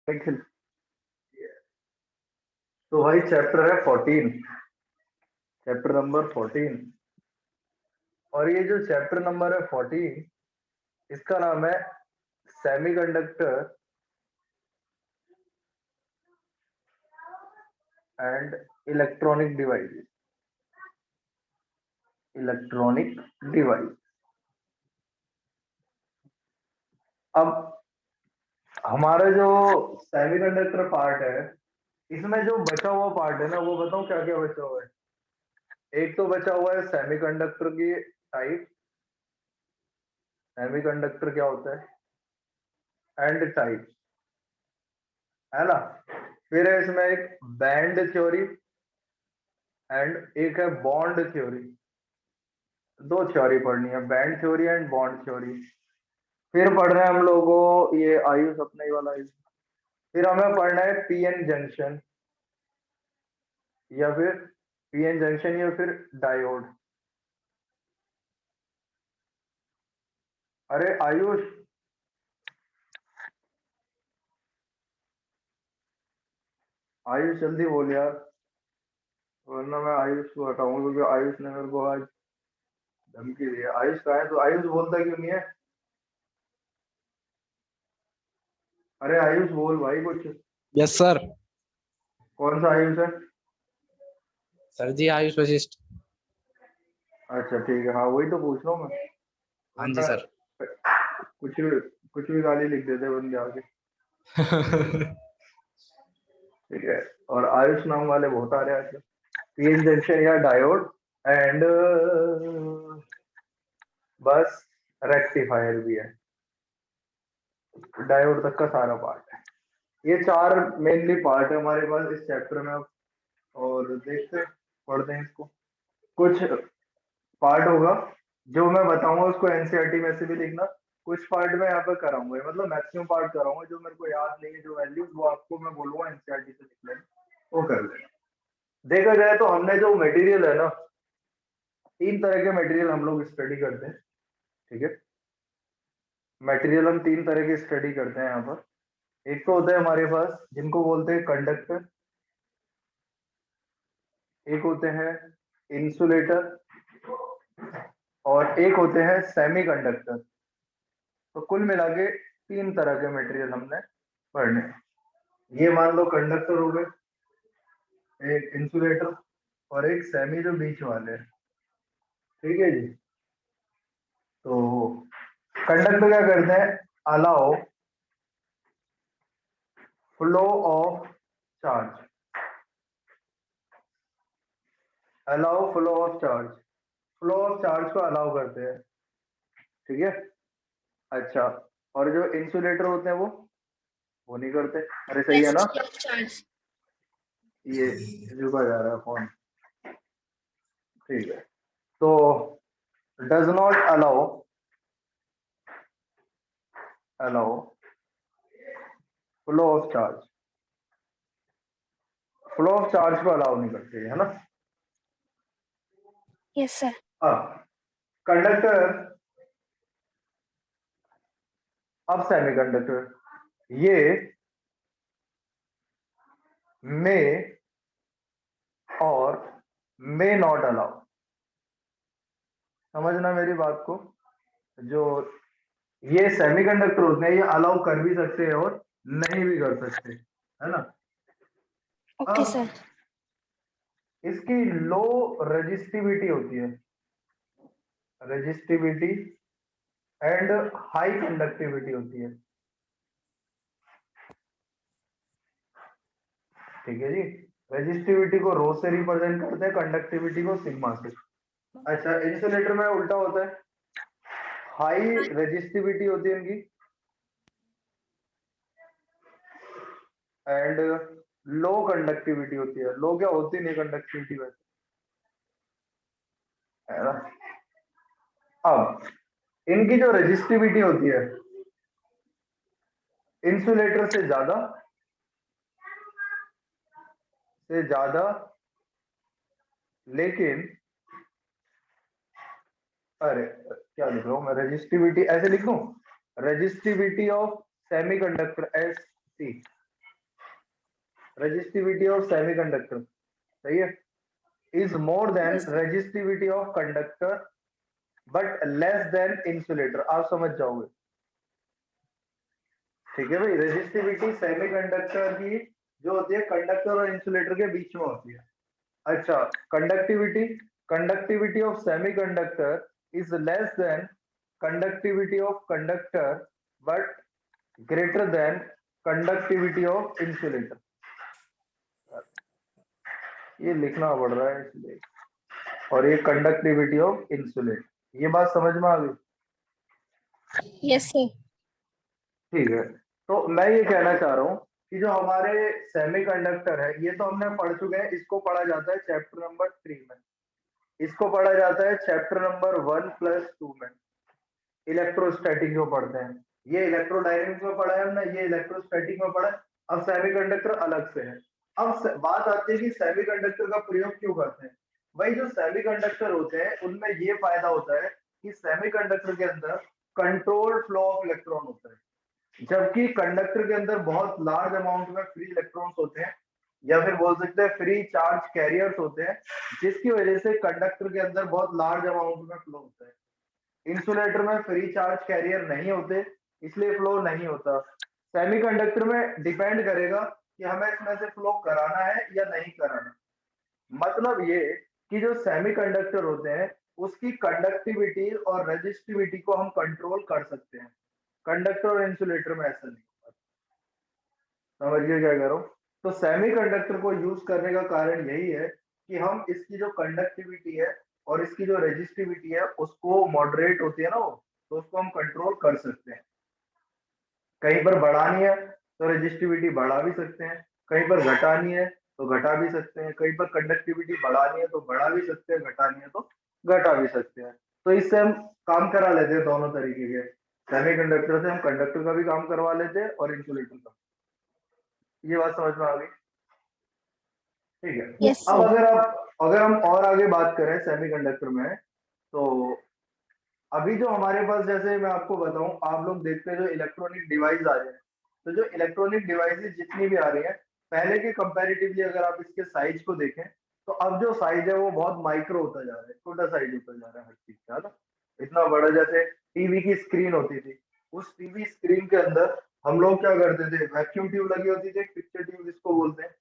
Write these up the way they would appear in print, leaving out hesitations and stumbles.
निखिल। तो भाई चैप्टर है 14, चैप्टर नंबर 14। और ये जो चैप्टर नंबर है 14, इसका नाम है semiconductor and electronic device. Electronic device. अब हमारा जो सेमीकंडक्टर पार्ट है, इसमें जो बचा हुआ पार्ट है ना, वो बताऊं क्या क्या बचा हुआ है। एक तो बचा हुआ है सेमीकंडक्टर की टाइप। सेमीकंडक्टर क्या होता है एंड टाइप, है ना। फिर है इसमें एक बैंड थ्योरी एंड एक है बॉन्ड थ्योरी। दो थ्योरी पढ़नी है, band theory and bond theory. फिर पढ़ रहे हैं हम लोगों ये आयुष अपना ही वाला आयुष। फिर हमें पढ़ना है पीएन जंक्शन या फिर पीएन जंक्शन या फिर डायोड। अरे आयुष, आयुष जल्दी बोल यार, वरना मैं आयुष को हटाऊंगा क्योंकि आयुष ने मेरे को आज धमकी दी है। आयुष कहाँ है? तो आयुष बोलता क्यों नहीं है? अरे आयुष बोल भाई कुछ। Yes sir. कौन सा आयुष है? सर जी आयुष वशिष्ठ। अच्छा ठीक है, हाँ वही तो पूछ रहा हूँ मैं, हाँ जी वरना सर। कुछ भी गाली लिख देते बंदे आगे। ठीक है, और आयुष नाम वाले बहुत आ रहे हैं आजकल। पीएन जंक्शन या डायोड एंड बस रेक्टिफायर भी है। डायोड तक का सारा पार्ट है। ये चार मेनली पार्ट है हमारे पास इस चैप्टर में। और देखते पढ़ते हैं इसको। कुछ पार्ट होगा जो मैं बताऊंगा उसको एनसीईआरटी में से भी लिखना। कुछ पार्ट में यहाँ पे कराऊंगा, मतलब मैक्सिमम पार्ट कराऊंगा। जो मेरे को याद नहीं है जो वैल्यूज, वो आपको मैं बोलूंगा एनसीईआरटी से लिख लेना, वो कर लेना। देखा जाए तो हमने जो मटेरियल है ना, तीन तरह के मटेरियल हम लोग स्टडी करते हैं। ठीक है, मटेरियल हम तीन तरह के स्टडी करते हैं यहाँ पर। एक तो होता है हमारे पास जिनको बोलते हैं कंडक्टर, एक होते हैं इंसुलेटर, और एक होते हैं सेमीकंडक्टर। तो कुल मिला के तीन तरह के मटेरियल हमने पढ़ने हैं। ये मान लो कंडक्टर हो गए, एक इंसुलेटर और एक सेमी जो बीच वाले हैं। ठीक है जी। तो कंडक्टर क्या करते हैं? Allow flow of charge. Allow flow of charge, flow of charge को अलाउ करते हैं। ठीक है, अच्छा। और जो इंसुलेटर होते हैं वो नहीं करते। अरे सही है Yes, ना? flow of charge. ये रुका जा रहा है फोन। ठीक है, तो does not allow, allow flow of charge, flow of charge को अलाउ नहीं करते, है ना। Yes, sir. अब कंडक्टर, अब सेमीकंडक्टर, ये मे और मे नॉट अलाउ। समझना मेरी बात को। जो ये सेमीकंडक्टर होते हैं, ये अलाउ कर भी सकते हैं और नहीं भी कर सकते, है ना। Okay, अब sir. इसकी लो रेजिस्टिविटी होती है, रेजिस्टिविटी एंड हाई कंडक्टिविटी होती है। ठीक है जी। रेजिस्टिविटी को रो से रिप्रेजेंट करते हैं, कंडक्टिविटी को सिग्मा से। अच्छा, इंसुलेटर में उल्टा होता है, हाई रेजिस्टिविटी होती है इनकी एंड लो कंडक्टिविटी होती है। लो क्या होती नहीं कंडक्टिविटी वैसे, है ना। अब इनकी जो रेजिस्टिविटी होती है इंसुलेटर से ज्यादा, लेकिन अरे क्या लिख रहा हूं मैं, रेजिस्टिविटी ऐसे लिख दूं, resistivity of semiconductor S C, resistivity of semiconductor, सही है, is more than Yes. resistivity of conductor but less than insulator, आप समझ जाओगे। ठीक है भाई, रेजिस्टिविटी सेमीकंडक्टर की जो होती है कंडक्टर और इंसुलेटर के बीच में होती है। अच्छा, conductivity, conductivity of semiconductor is less than conductivity of conductor but greater than conductivity of insulator. ये लिखना पड़ रहा है इसलिए, और ये कंडक्टिविटी ऑफ इंसुलेटर, ये बात समझ में आ गई? Yes, sir. ठीक है, तो मैं ये कहना चाह रहा हूँ कि जो हमारे सेमीकंडक्टर है, ये तो हमने पढ़ चुके हैं, इसको पढ़ा जाता है चैप्टर नंबर 3 में, इसको पढ़ा जाता है चैप्टर नंबर 1+2 में, इलेक्ट्रोस्टैटिक जो पढ़ते हैं। ये इलेक्ट्रोडायनेमिक्स में पढ़ा है हमने, ये इलेक्ट्रोस्टैटिक में पढ़ा है। अब सेमीकंडक्टर अलग से है। अब बात आती है कि सेमीकंडक्टर का प्रयोग क्यों करते हैं। भाई जो सेमीकंडक्टर होते हैं उनमें ये फायदा होता है कि सेमीकंडक्टर के अंदर कंट्रोल्ड फ्लो ऑफ इलेक्ट्रॉन होता है, जबकि कंडक्टर के अंदर बहुत लार्ज अमाउंट में फ्री इलेक्ट्रॉन्स होते हैं, या फिर बोल सकते हैं फ्री चार्ज कैरियर्स होते हैं, जिसकी वजह से कंडक्टर के अंदर बहुत लार्ज अमाउंट में फ्लो होता है। इंसुलेटर में फ्री चार्ज कैरियर नहीं होते, इसलिए फ्लो नहीं होता। सेमीकंडक्टर में डिपेंड करेगा कि हमें इसमें से फ्लो कराना है या नहीं कराना। मतलब ये कि जो सेमीकंडक्टर होते हैं उसकी कंडक्टिविटी और रेजिस्टिविटी को हम कंट्रोल कर सकते हैं, कंडक्टर और इंसुलेटर में ऐसा नहीं होता। समझिए क्या कह रहा हूँ। तो सेमीकंडक्टर को यूज करने का कारण यही है कि हम इसकी जो कंडक्टिविटी है और इसकी जो रेजिस्टिविटी है उसको मॉडरेट होती है ना वो, तो उसको हम कंट्रोल कर सकते हैं। कहीं पर बढ़ानी है तो रेजिस्टिविटी बढ़ा भी सकते हैं, कहीं पर घटानी है तो घटा भी सकते हैं, कहीं पर कंडक्टिविटी बढ़ानी है तो बढ़ा भी सकते हैं, घटानी है तो घटा भी सकते हैं। तो इससे हम काम करा लेते हैं दोनों तरीके के, सेमीकंडक्टर से हम कंडक्टर का भी काम करवा लेते हैं और इंसुलेटर का। ये बात समझ में आ गई? ठीक है। Yes, अब sir. अगर हम और आगे बात करें सेमीकंडक्टर में, तो अभी जो हमारे पास, जैसे मैं आपको बताऊं, आप लोग देखते हैं जो इलेक्ट्रॉनिक डिवाइस आ रहे हैं, तो जो इलेक्ट्रॉनिक डिवाइसेस जितनी भी आ रही है, पहले के कंपैरेटिवली अगर आप इसके साइज को देखें, तो अब जो साइज है वो बहुत माइक्रो होता जा रहा है, छोटा साइज होता जा रहा है हर चीज का, है ना। इतना बड़ा, जैसे टीवी की स्क्रीन होती थी, उस टीवी स्क्रीन के अंदर हम लोग क्या करते थे, वैक्यूम ट्यूब लगी होती थी, पिक्चर ट्यूब जिसको बोलते हैं,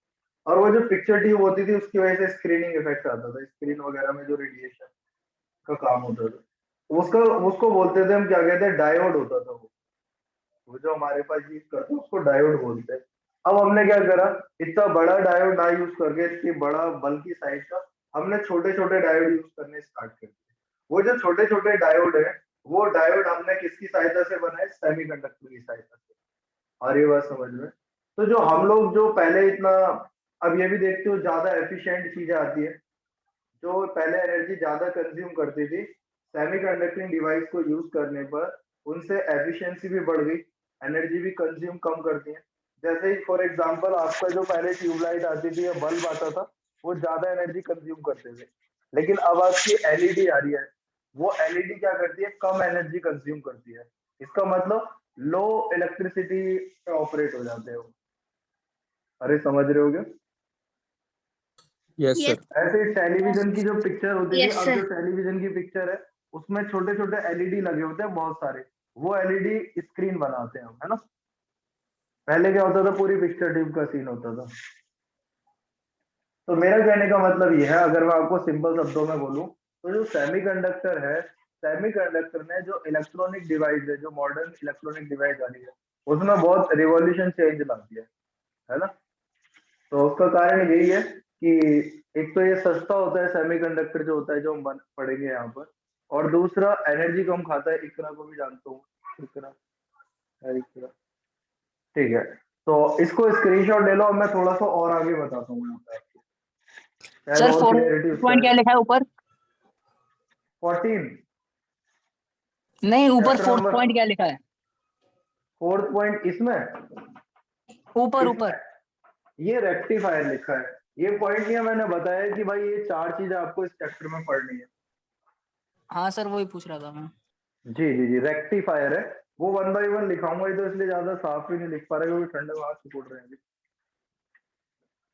और वो जो पिक्चर ट्यूब होती थी उसकी वजह से स्क्रीनिंग इफेक्ट आता था, स्क्रीन वगैरह में जो रेडिएशन का काम होता था, उसका उसको बोलते थे हम, क्या कहते हैं, डायोड होता था वो जो हमारे पास यूज करते हैं उसको डायोड बोलते हैं। अब हमने क्या करा, इतना बड़ा डायोड ना यूज करके, इतनी बड़ा बल्कि साइज का, हमने छोटे छोटे डायोड यूज करने स्टार्ट कर दिए। वो जो छोटे छोटे डायोड है, वो डायोड हमने किसकी सहायता से बनाए, सेमीकंडक्टर की सहायता से। और ये बात समझ में, तो जो हम लोग जो पहले इतना, अब ये भी देखते हो ज्यादा एफिशिएंट चीजें आती है, जो पहले एनर्जी ज्यादा कंज्यूम करती थी, सेमीकंडक्टिंग डिवाइस को यूज करने पर उनसे एफिशिएंसी भी बढ़ गई, एनर्जी भी कंज्यूम कम करती है। जैसे फॉर एग्जांपल आपका जो पहले ट्यूबलाइट आती थी या बल्ब आता था, वो ज्यादा एनर्जी कंज्यूम करते थे, लेकिन अब आपकी एलईडी आ रही है, वो एलईडी क्या करती है, कम एनर्जी कंज्यूम करती है। इसका मतलब लो इलेक्ट्रिसिटी पे ऑपरेट हो जाते हैं वो। अरे समझ रहे हो क्या? Yes, sir. Yes. ऐसे टेलीविजन की जो पिक्चर होती थी, Yes, अब sir. जो टेलीविजन की पिक्चर है उसमें छोटे छोटे एलईडी लगे होते हैं बहुत सारे, वो एलईडी स्क्रीन बनाते हैं हम, है ना। पहले क्या होता था, पूरी पिक्चर ट्यूब का सीन होता था। तो मेरा कहने का मतलब ये है, अगर मैं आपको सिंपल शब्दों में बोलूं, तो जो सेमीकंडक्टर है, सेमीकंडक्टर ने जो इलेक्ट्रॉनिक डिवाइस है, जो मॉडर्न इलेक्ट्रॉनिक डिवाइस आ रही है, उसमें बहुत रिवॉल्यूशन चेंज ला दिया है ना। तो उसका कारण यही है कि एक तो ये सस्ता होता है सेमीकंडक्टर जो होता है, जो हम पढ़ेंगे यहाँ पर, और दूसरा एनर्जी कम खाता है, इकरा को भी जानता हूँ, इकरा है, इकरा। ठीक है, तो इसको स्क्रीनशॉट ले लो, अब मैं थोड़ा सा और आगे बताता हूँ यहाँ पे आपको, शायद सर और फोर्थ क्लियरिटी उसका पॉइंट क्या है। लिखा है ऊपर? 14 नहीं, ऊपर चैप्टर फोर्थ नंबर, पॉइंट क्या लिखा है? फोर्थ पॉइंट इसमें, ऊपर इसमें ऊपर। ये रेक्टिफायर लिखा है। ये पॉइंट नहीं है, मैंने बताया कि भाई ये 4 चीजें आपको इस चैप्टर में पढ़नी है। हाँ सर, वही पूछ रहा था मैं। जी जी जी, रेक्टिफायर है। वो 1 बाय 1 लिखाऊंगा ही, तो इसलिए ज्यादा साफ भी नहीं लिख पा रहा क्योंकि ठंडे में हाथ सिकुड़ रहे हैं अभी।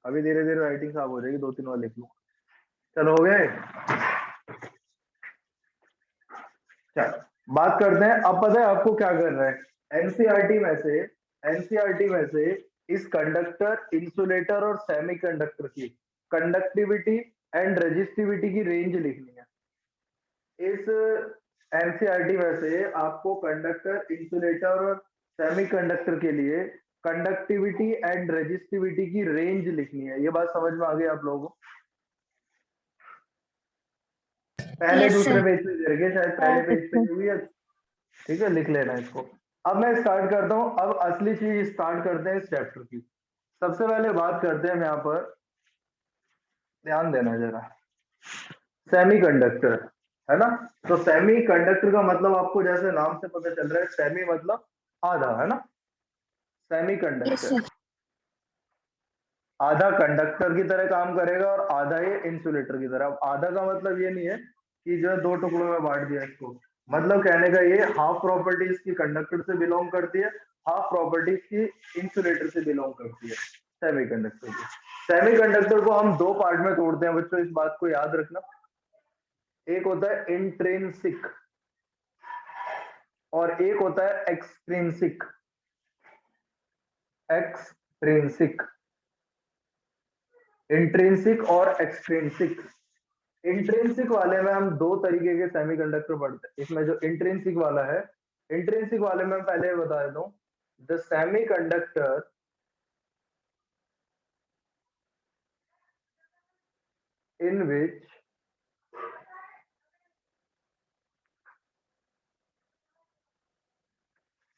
अभी धीरे धीरे राइटिंग साफ हो जाएगी, 2-3 बार लिख लो। चलो हो गए। चलो बात करते हैं। अब पता है आपको क्या करना है। एनसीईआरटी में से इस कंडक्टर, इंसुलेटर और सेमीकंडक्टर की कंडक्टिविटी एंड रेजिस्टिविटी की रेंज लिखनी है। इस एनसीईआरटी में से आपको कंडक्टर, इंसुलेटर और सेमीकंडक्टर के लिए कंडक्टिविटी एंड रेजिस्टिविटी की रेंज लिखनी है। ये बात समझ में आ गई आप लोगों को? पहले Yes, दूसरे sir. पेज पे दे रखे, शायद पहले पेज पे हुई है। ठीक है, लिख लेना इसको। अब मैं स्टार्ट करता हूँ। अब असली चीज स्टार्ट करते हैं इस चैप्टर की। सबसे पहले बात करते हैं हम यहाँ पर, ध्यान देना जरा, सेमीकंडक्टर, है ना। तो सेमीकंडक्टर का मतलब आपको जैसे नाम से पता चल रहा है, सेमी मतलब आधा, है ना। Yes, semiconductor sir. आधा कंडक्टर की तरह काम करेगा और आधा ये इंसुलेटर की तरह। अब आधा का मतलब ये नहीं है कि जो है दो टुकड़ों में बांट दिया इसको। मतलब कहने का ये, हाफ प्रॉपर्टीज की कंडक्टर से बिलोंग करती है, हाफ प्रॉपर्टीज की इंसुलेटर से बिलोंग करती है, सेमीकंडक्टर की। सेमीकंडक्टर को हम दो पार्ट में तोड़ते हैं बच्चों, इस बात को याद रखना। एक होता है इंट्रिंसिक और एक होता है एक्सट्रिंसिक। एक्सट्रिंसिक, इंट्रिंसिक और एक्सट्रिंसिक। इंट्रिंसिक वाले में हम दो तरीके के सेमीकंडक्टर पढ़ते हैं। इसमें जो इंट्रिंसिक वाला है, इंट्रिंसिक वाले में पहले बता देता हूँ, the semiconductor in which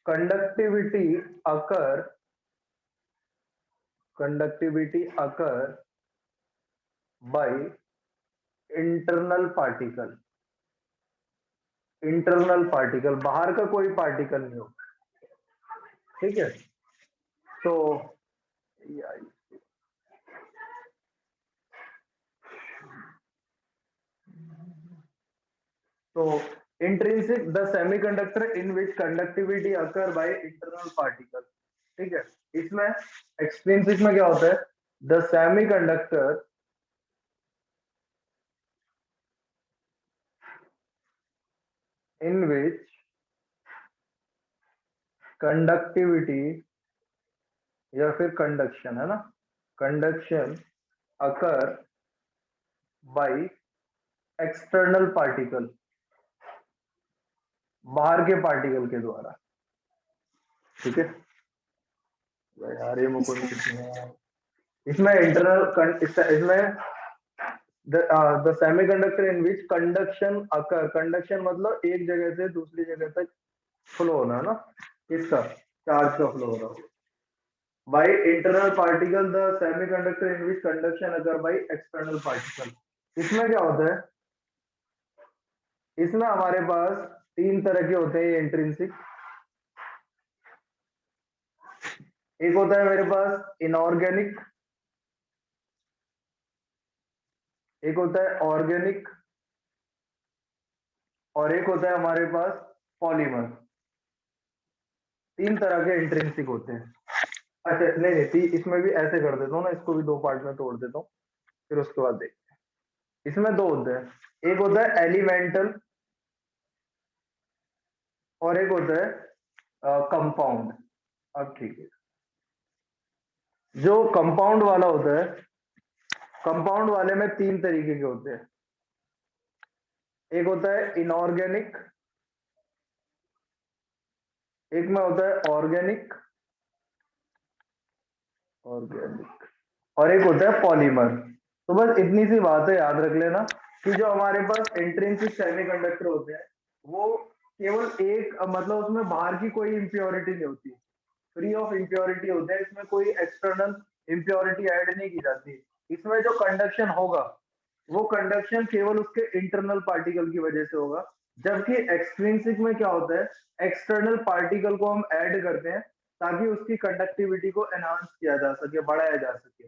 conductivity occur by internal particle, बाहर का कोई पार्टिकल नहीं होगा। ठीक है, तो intrinsic, the semiconductor in which conductivity occur by internal particle. ठीक है, इसमें एक्सट्रिंसिक में क्या होता है, the semiconductor in which conductivity या फिर कंडक्शन, है ना, conduction occur by external particle, बाहर के पार्टिकल के द्वारा। ठीक है यार, ये मुझको नहीं लिखना। इसमें इंटरनल, इसमें the semiconductor in which conduction occur, conduction मतलब एक जगह से दूसरी जगह तक फ्लो होना, है ना, इसका चार्ज का फ्लो हो रहा हो। By internal particle, the semiconductor in which conduction occur by external particle. इसमें क्या होता है, इसमें हमारे पास तीन तरह के होते हैं इंट्रिंसिक। एक होता है मेरे पास इनऑर्गेनिक, एक होता है ऑर्गेनिक और एक होता है हमारे पास पॉलीमर। तीन तरह के इंट्रिंसिक होते हैं। अच्छा नहीं नहीं, इसमें भी ऐसे कर देता हूँ ना, इसको भी दो पार्ट में तोड़ देता हूँ, फिर उसके बाद देखते हैं। इसमें दो होते हैं, एक होता है एलिमेंटल और एक होता है कंपाउंड। अब ठीक है, जो कंपाउंड वाला होता है, कंपाउंड वाले में तीन तरीके के होते हैं। एक होता है इनऑर्गेनिक, एक में होता है ऑर्गेनिक और एक होता है पॉलीमर। तो बस इतनी सी बात है, याद रख लेना कि जो हमारे पास इंट्रिंसिक सेमीकंडक्टर होते हैं वो केवल एक, मतलब उसमें बाहर की कोई इम्प्योरिटी नहीं होती, फ्री ऑफ इम्प्योरिटी होते हैं। इसमें कोई एक्सटर्नल इम्प्योरिटी ऐड नहीं की जाती। इसमें जो कंडक्शन होगा वो कंडक्शन केवल उसके इंटरनल पार्टिकल की वजह से होगा। जबकि एक्सट्रिंसिक में क्या होता है, एक्सटर्नल पार्टिकल को हम ऐड करते हैं ताकि उसकी कंडक्टिविटी को एनहांस किया जा सके, बढ़ाया जा सके।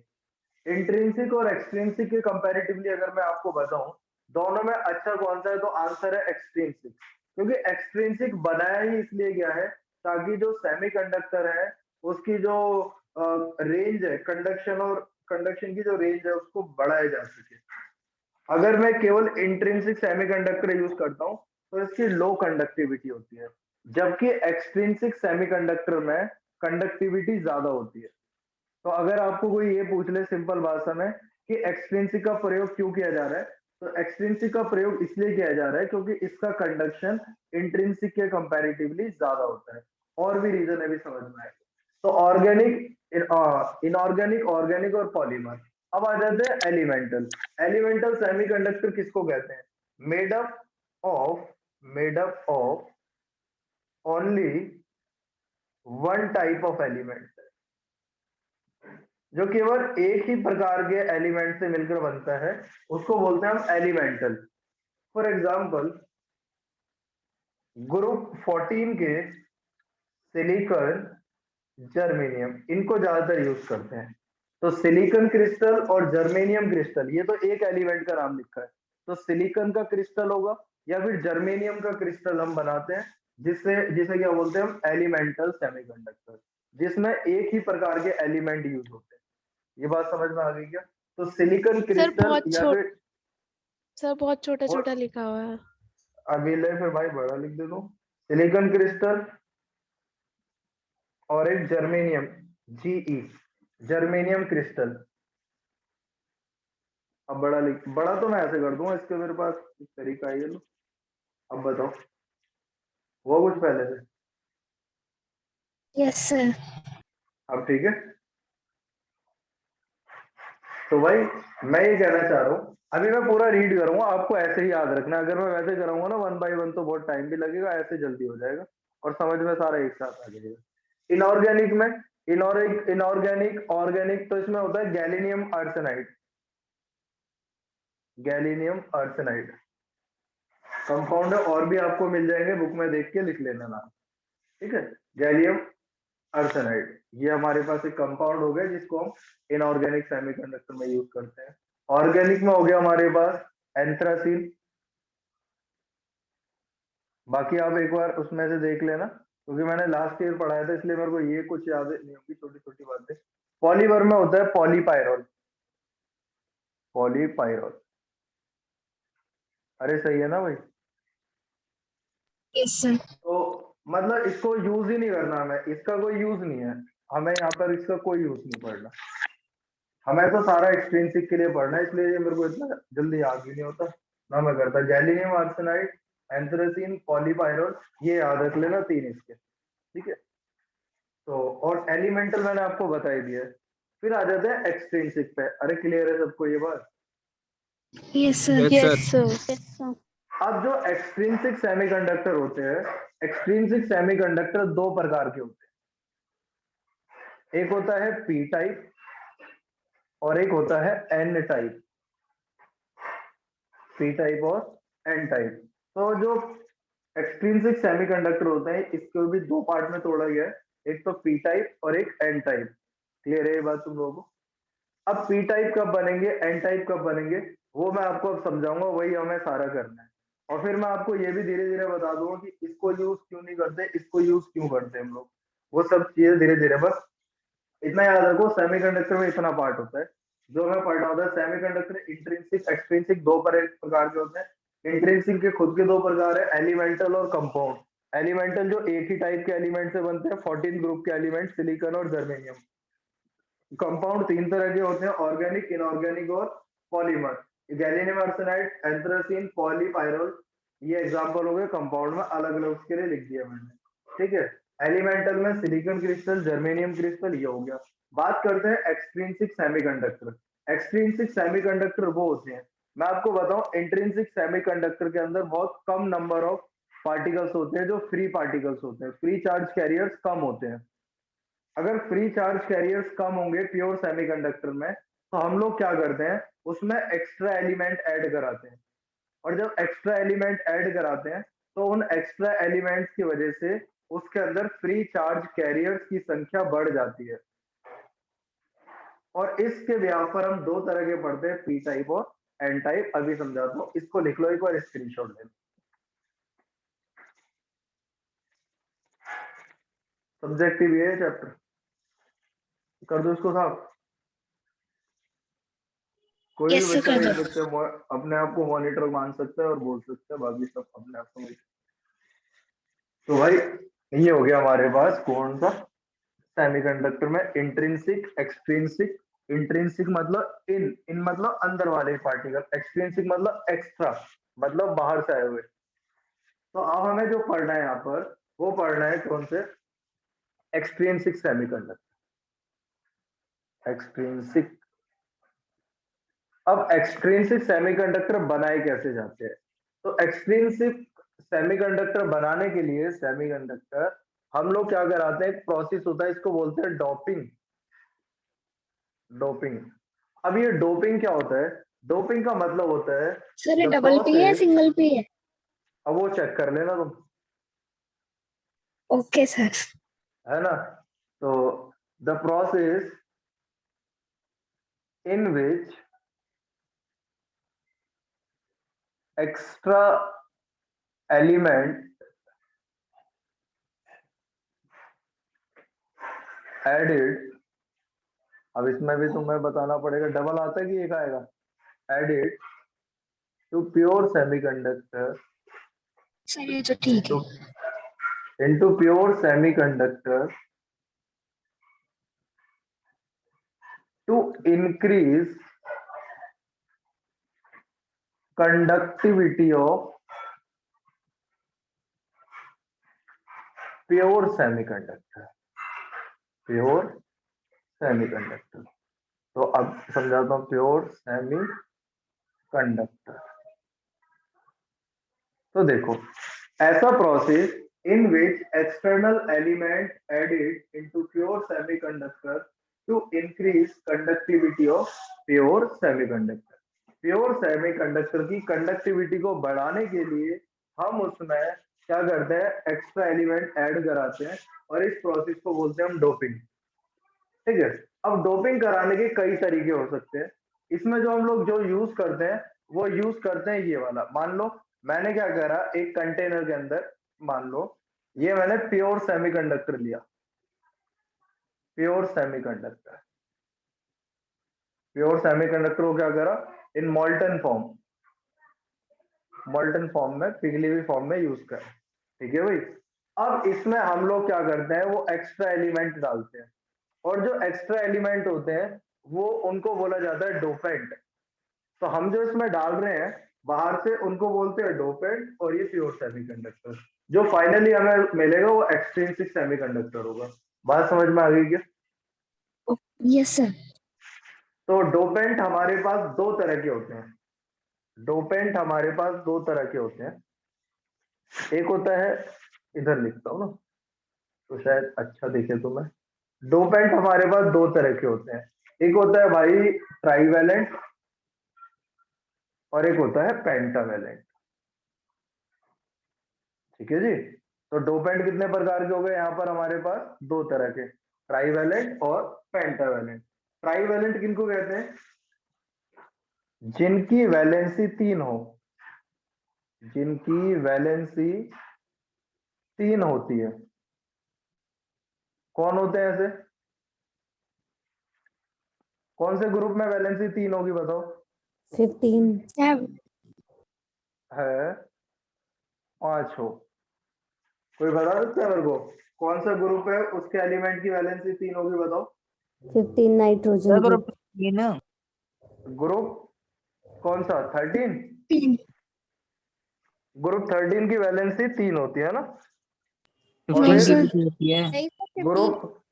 इंट्रिंसिक और एक्सट्रिंसिक के कंपैरेटिवली अगर मैं आपको बताऊं दोनों में अच्छा कौन सा है, तो आंसर है एक्सट्रिंसिक। क्योंकि एक्सट्रिंसिक बनाया ही इसलिए गया है ताकि जो सेमीकंडक्टर है उसकी जो रेंज है कंडक्शन और कंडक्शन की जो रेंज है उसको बढ़ाया जा सके। अगर मैं केवल इंट्रिंसिक सेमीकंडक्टर यूज करता हूँ तो इसकी लो कंडक्टिविटी होती है, जबकि एक्सट्रिंसिक सेमीकंडक्टर में कंडक्टिविटी ज्यादा होती है। तो अगर आपको कोई ये पूछ ले सिंपल भाषा में कि एक्सट्रिंसिक का प्रयोग क्यों किया जा रहा है, तो एक्सट्रिंसिक का प्रयोग इसलिए किया जा रहा है क्योंकि इसका कंडक्शन इंट्रिंसिक के कंपैरेटिवली ज्यादा होता है। और भी रीजन है, भी समझ में आए। तो ऑर्गेनिक, इनऑर्गेनिक, ऑर्गेनिक और पॉलीमर। अब आ जाते हैं एलिमेंटल। एलिमेंटल सेमीकंडक्टर किसको कहते हैं? Made up of only one type of element, जो केवल एक ही प्रकार के एलिमेंट से मिलकर बनता है, उसको बोलते हैं हम एलिमेंटल। फॉर एग्जांपल, ग्रुप 14 के सिलिकॉन, जर्मेनियम, इनको ज्यादातर यूज करते हैं। तो सिलिकॉन क्रिस्टल और जर्मेनियम क्रिस्टल, ये तो एक एलिमेंट का नाम लिखा है। तो सिलिकॉन का क्रिस्टल होगा या फिर जर्मेनियम का क्रिस्टल हम बनाते हैं, जिससे जिसे क्या बोलते हैं हम? एलिमेंटल सेमीकंडक्टर, जिसमें एक ही प्रकार के एलिमेंट यूज होते हैं। ये बात समझ में आ गई क्या? तो सिलिकॉन क्रिस्टल या फिर सर बहुत छोटा वो छोटा लिखा हुआ है। अभी ले, फिर भाई बड़ा लिख दे दो। सिलिकॉन क्रिस्टल और एक जर्मेनियम, जीई, जर्मेनियम क्रिस्टल। अब बड़ा लिख, बड़ा तो मैं ऐसे कर दूंगा, इसके मेरे पास एक तरीका है, ये लो। अब बताओ, वो कुछ पहले से? Yes sir. अब ठीक है। तो भाई मैं ये कहना चाह रहा हूँ, अभी मैं पूरा रीड करूंगा, आपको ऐसे ही याद रखना। अगर मैं वैसे कराऊंगा ना वन बाय वन, तो बहुत टाइम भी लगेगा, ऐसे जल्दी हो जाएगा और समझ में सारा एक साथ आ जाएगा। इनऑर्गेनिक में, इनऑर्गेनिक, ऑर्गेनिक, तो इसमें होता है गैलीनियम आर्सेनाइड। गैलीनियम आर्सेनाइड कंपाउंड है, और भी आपको मिल जाएंगे, बुक में देख के लिख लेना नाम। ठीक है, गैलियम आर्सेनाइड, ये हमारे पास एक कंपाउंड हो गया जिसको हम इनऑर्गेनिक सेमीकंडक्टर में यूज करते हैं। ऑर्गेनिक में हो गया हमारे पास एंथ्रासीन। बाकी आप एक बार उसमें से देख लेना, क्योंकि मैंने लास्ट ईयर पढ़ाया था, इसलिए मेरे को ये कुछ याद नहीं होगी, छोटी छोटी बातें। पॉलीमर में होता है पॉलीपायरोल। पॉलीपायरोल, अरे सही है ना भाई? Yes sir. तो मतलब इसको यूज ही नहीं करना हमें, इसका कोई यूज नहीं है हमें यहाँ पर, इसका कोई यूज नहीं पड़ना हमें। तो सारा एक्सट्रिंसिक के लिए पढ़ना है, इसलिए ये मेरे को इतना जल्दी याद भी नहीं होता ना मैं करता। गैलीनियम आर्सेनाइड, एंथ्रासीन, पॉलीपायरोल, ये याद रख लेना तीन इसके। ठीक है, तो और एलिमेंटल मैंने आपको बता ही दिया है। फिर आ जाते हैं एक्सट्रिंसिक पे। अरे क्लियर है सबको ये बात? Yes sir. Yes, sir. Yes sir. अब जो एक्सट्रिंसिक सेमीकंडक्टर होते हैं, एक्सट्रिंसिक सेमीकंडक्टर दो प्रकार के होते हैं। एक होता है पी टाइप और एक होता है एन टाइप। पी टाइप और एन टाइप। तो जो एक्सट्रिंसिक सेमीकंडक्टर होते हैं, इसको भी दो पार्ट में तोड़ा गया है, एक तो पी टाइप और एक एन टाइप। क्लियर है ये बात तुम लोगों को? अब पी टाइप कब बनेंगे, एन टाइप कब बनेंगे, वो मैं आपको अब समझाऊंगा, वही हमें सारा करना है। और फिर मैं आपको ये भी धीरे धीरे बता दूंगा कि इसको यूज क्यों नहीं करते, इसको यूज क्यों करते हैं हम लोग। वो सब चीजें धीरे धीरे, बस इतना याद रखो, सेमीकंडक्टर में इतना पार्ट होता है जो मैं पढ़ रहा होता है। सेमीकंडक्टर इंट्रिंसिक, एक्सट्रिंसिक दो प्रकार के होते हैं। इंट्रिंसिक के खुद के दो प्रकार है, एलिमेंटल और कंपाउंड। एलिमेंटल जो एक ही टाइप के एलिमेंट से बनते हैं, 14 ग्रुप के एलिमेंट, सिलिकॉन और जर्मेनियम। कंपाउंड तीन तरह के होते हैं, ऑर्गेनिक, इनऑर्गेनिक और पॉलीमर। गैलीनियम आर्सेनाइड, एंथ्रासीन, पॉलीपायरोल, ये एग्जांपल हो गए कंपाउंड में, अलग अलग उसके लिए लिख दिया मैंने। ठीक है, एलिमेंटल में सिलिकॉन क्रिस्टल, जर्मेनियम क्रिस्टल, ये हो गया। बात करते हैं एक्सट्रिंसिक सेमीकंडक्टर। एक्सट्रिंसिक सेमीकंडक्टर वो होते हैं, मैं आपको बताऊं, इंट्रिंसिक सेमीकंडक्टर के अंदर बहुत कम नंबर ऑफ पार्टिकल्स होते हैं जो फ्री पार्टिकल्स होते हैं, फ्री चार्ज कैरियर्स कम होते हैं। अगर फ्री चार्ज कैरियर्स कम होंगे प्योर सेमीकंडक्टर में, तो हम लोग क्या करते हैं, उसमें एक्स्ट्रा एलिमेंट ऐड कराते हैं। और जब एक्स्ट्रा एलिमेंट ऐड कराते हैं, तो उन एक्स्ट्रा एलिमेंट्स की वजह से उसके अंदर फ्री चार्ज कैरियर्स की संख्या बढ़ जाती है। और इसके व्यापार हम दो तरह के पढ़ते हैं, पी टाइप और एन टाइप। अभी समझाता हूँ, इसको लिख लो एक बार, स्क्रीनशॉट ले लो। सब्जेक्टिव ये चैप्टर कर दो इसको साफ। कोई भी Yes, sir, बच्चा कर देख दो। सकते हैं, अपने आप को मॉनिटर मान सकता है और बोल सकता है, बाकी सब अपने आप को। तो भाई ये हो गया हमारे पास कौन सा सेमीकंडक्टर में इंट्रिंसिक एक्सट्रिंसिक। इंट्रिंसिक मतलब इन मतलब अंदर वाले पार्टिकल, एक्सट्रिंसिक मतलब एक्स्ट्रा मतलब बाहर से आए हुए। तो अब हमें जो पढ़ना है यहाँ पर वो पढ़ना है कौन से एक्सट्रिंसिक सेमीकंडक्टर। एक्सट्रिंसिक। अब एक्सट्रिंसिक सेमीकंडक्टर बनाए कैसे जाते हैं? तो एक्सट्रिंसिक सेमीकंडक्टर बनाने के लिए सेमीकंडक्टर हम लोग क्या कराते हैं, एक प्रोसेस होता है, इसको बोलते हैं डोपिंग। डोपिंग। अब ये डोपिंग क्या होता है? डोपिंग का मतलब होता है सर ये द डबल पी है प्रोसेस। सिंगल पी है? अब वो चेक कर लेना तुम, ओके सर। है ना? तो the process in which extra element added. अब इसमें भी तुम्हें बताना पड़ेगा, डबल आता है कि एक आएगा? Added to pure semiconductor sir ये तो ठीक into है। into pure semiconductor to increase conductivity of pure semiconductor। Pure semiconductor. तो अब समझाता हूँ प्योर सेमी कंडक्टर। तो देखो, ऐसा process in which external element added into pure semiconductor to increase conductivity of pure semiconductor. Pure semiconductor की conductivity को बढ़ाने के लिए हम उसमें क्या करते हैं, एक्स्ट्रा एलिमेंट ऐड कराते हैं और इस प्रोसेस को बोलते हैं हम डोपिंग। ठीक है। अब डोपिंग कराने के कई तरीके हो सकते हैं। इसमें जो हम लोग जो यूज करते हैं वो यूज करते हैं ये वाला। मान लो मैंने क्या करा, एक कंटेनर के अंदर मान लो ये मैंने प्योर सेमीकंडक्टर लिया। प्योर सेमीकंडक्टर, प्योर सेमीकंडक्टर को क्या करा, इन मॉल्टन फॉर्म, मॉल्टन फॉर्म में, पिघली हुई फॉर्म में यूज करा। ठीक है भाई। अब इसमें हम लोग क्या करते हैं, वो एक्स्ट्रा एलिमेंट डालते हैं और जो एक्स्ट्रा एलिमेंट होते हैं वो उनको बोला जाता है डोपेंट। तो हम जो इसमें डाल रहे हैं बाहर से उनको बोलते हैं डोपेंट, और ये प्योर सेमीकंडक्टर जो फाइनली हमें मिलेगा वो एक्सट्रिंसिक सेमीकंडक्टर होगा। बात समझ में आ गई क्या? Yes sir. तो डोपेंट हमारे पास दो तरह के होते हैं। डोपेंट हमारे पास दो तरह के होते हैं। एक होता है, इधर लिखता हूँ ना तो शायद अच्छा दिखे तुम्हें। डोपेंट हमारे पास दो तरह के होते हैं। एक होता है भाई ट्राइवेलेंट और एक होता है पेंटावेलेंट। ठीक है जी। तो डोपेंट कितने प्रकार के हो गए यहाँ पर हमारे पास? दो तरह के, ट्राइवेलेंट और पेंटावेलेंट। ट्राइवेलेंट किनको कहते हैं? जिनकी वैलेंसी 3 हो, जिनकी वैलेंसी 3 होती है। कौन होते हैं ऐसे? कौन से ग्रुप में वैलेंसी 3 होगी बताओ? 15 है 5 हो। कोई बता सकता है मेरे को कौन सा ग्रुप है उसके एलिमेंट की वैलेंसी 3 होगी बताओ? 15 नाइट्रोजन अगर ग्रुप। ये ना ग्रुप कौन सा? 13। ग्रुप 13 की वैलेंसी 3 होती है ना? और 15 फिर की भी होती है। नहीं सर, 15 ग्रुप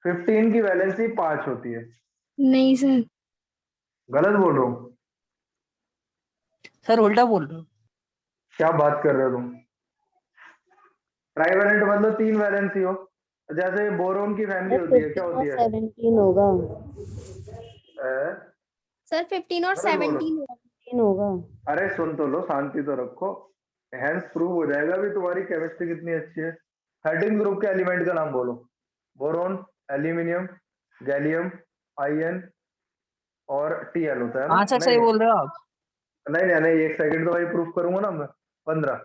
15 की वैलेंसी 5 होती है। नहीं सर। गलत बोल रहा हूँ? सर उल्टा बोल रहे हो। क्या बात कर रहे हो तुम? ट्राइवेलेंट मतलब 3 वैलेंसी हो। जैसे बोरोन की फैमिली होती है, क्या 15 होती और है? 17 होगा। सर 15 और गलत बोल रहा हूँ? 17 17 होगा। अरे सुन तो लो, शांति तो रखो। हेंस प्रूव हो जाएगा भी तुम्हारी केमिस्ट्री कितनी अच्छी है। 13 ग्रुप के एलिमेंट का नाम बोलो। बोरोन, एल्यूमिनियम, गैलियम, आयन और टीएल होता है ना? हाँ सर नहीं सही नहीं बोल रहे हो आप। नहीं नहीं नहीं, एक सेकंड तो भाई प्रूफ करूंगा ना मैं। 15,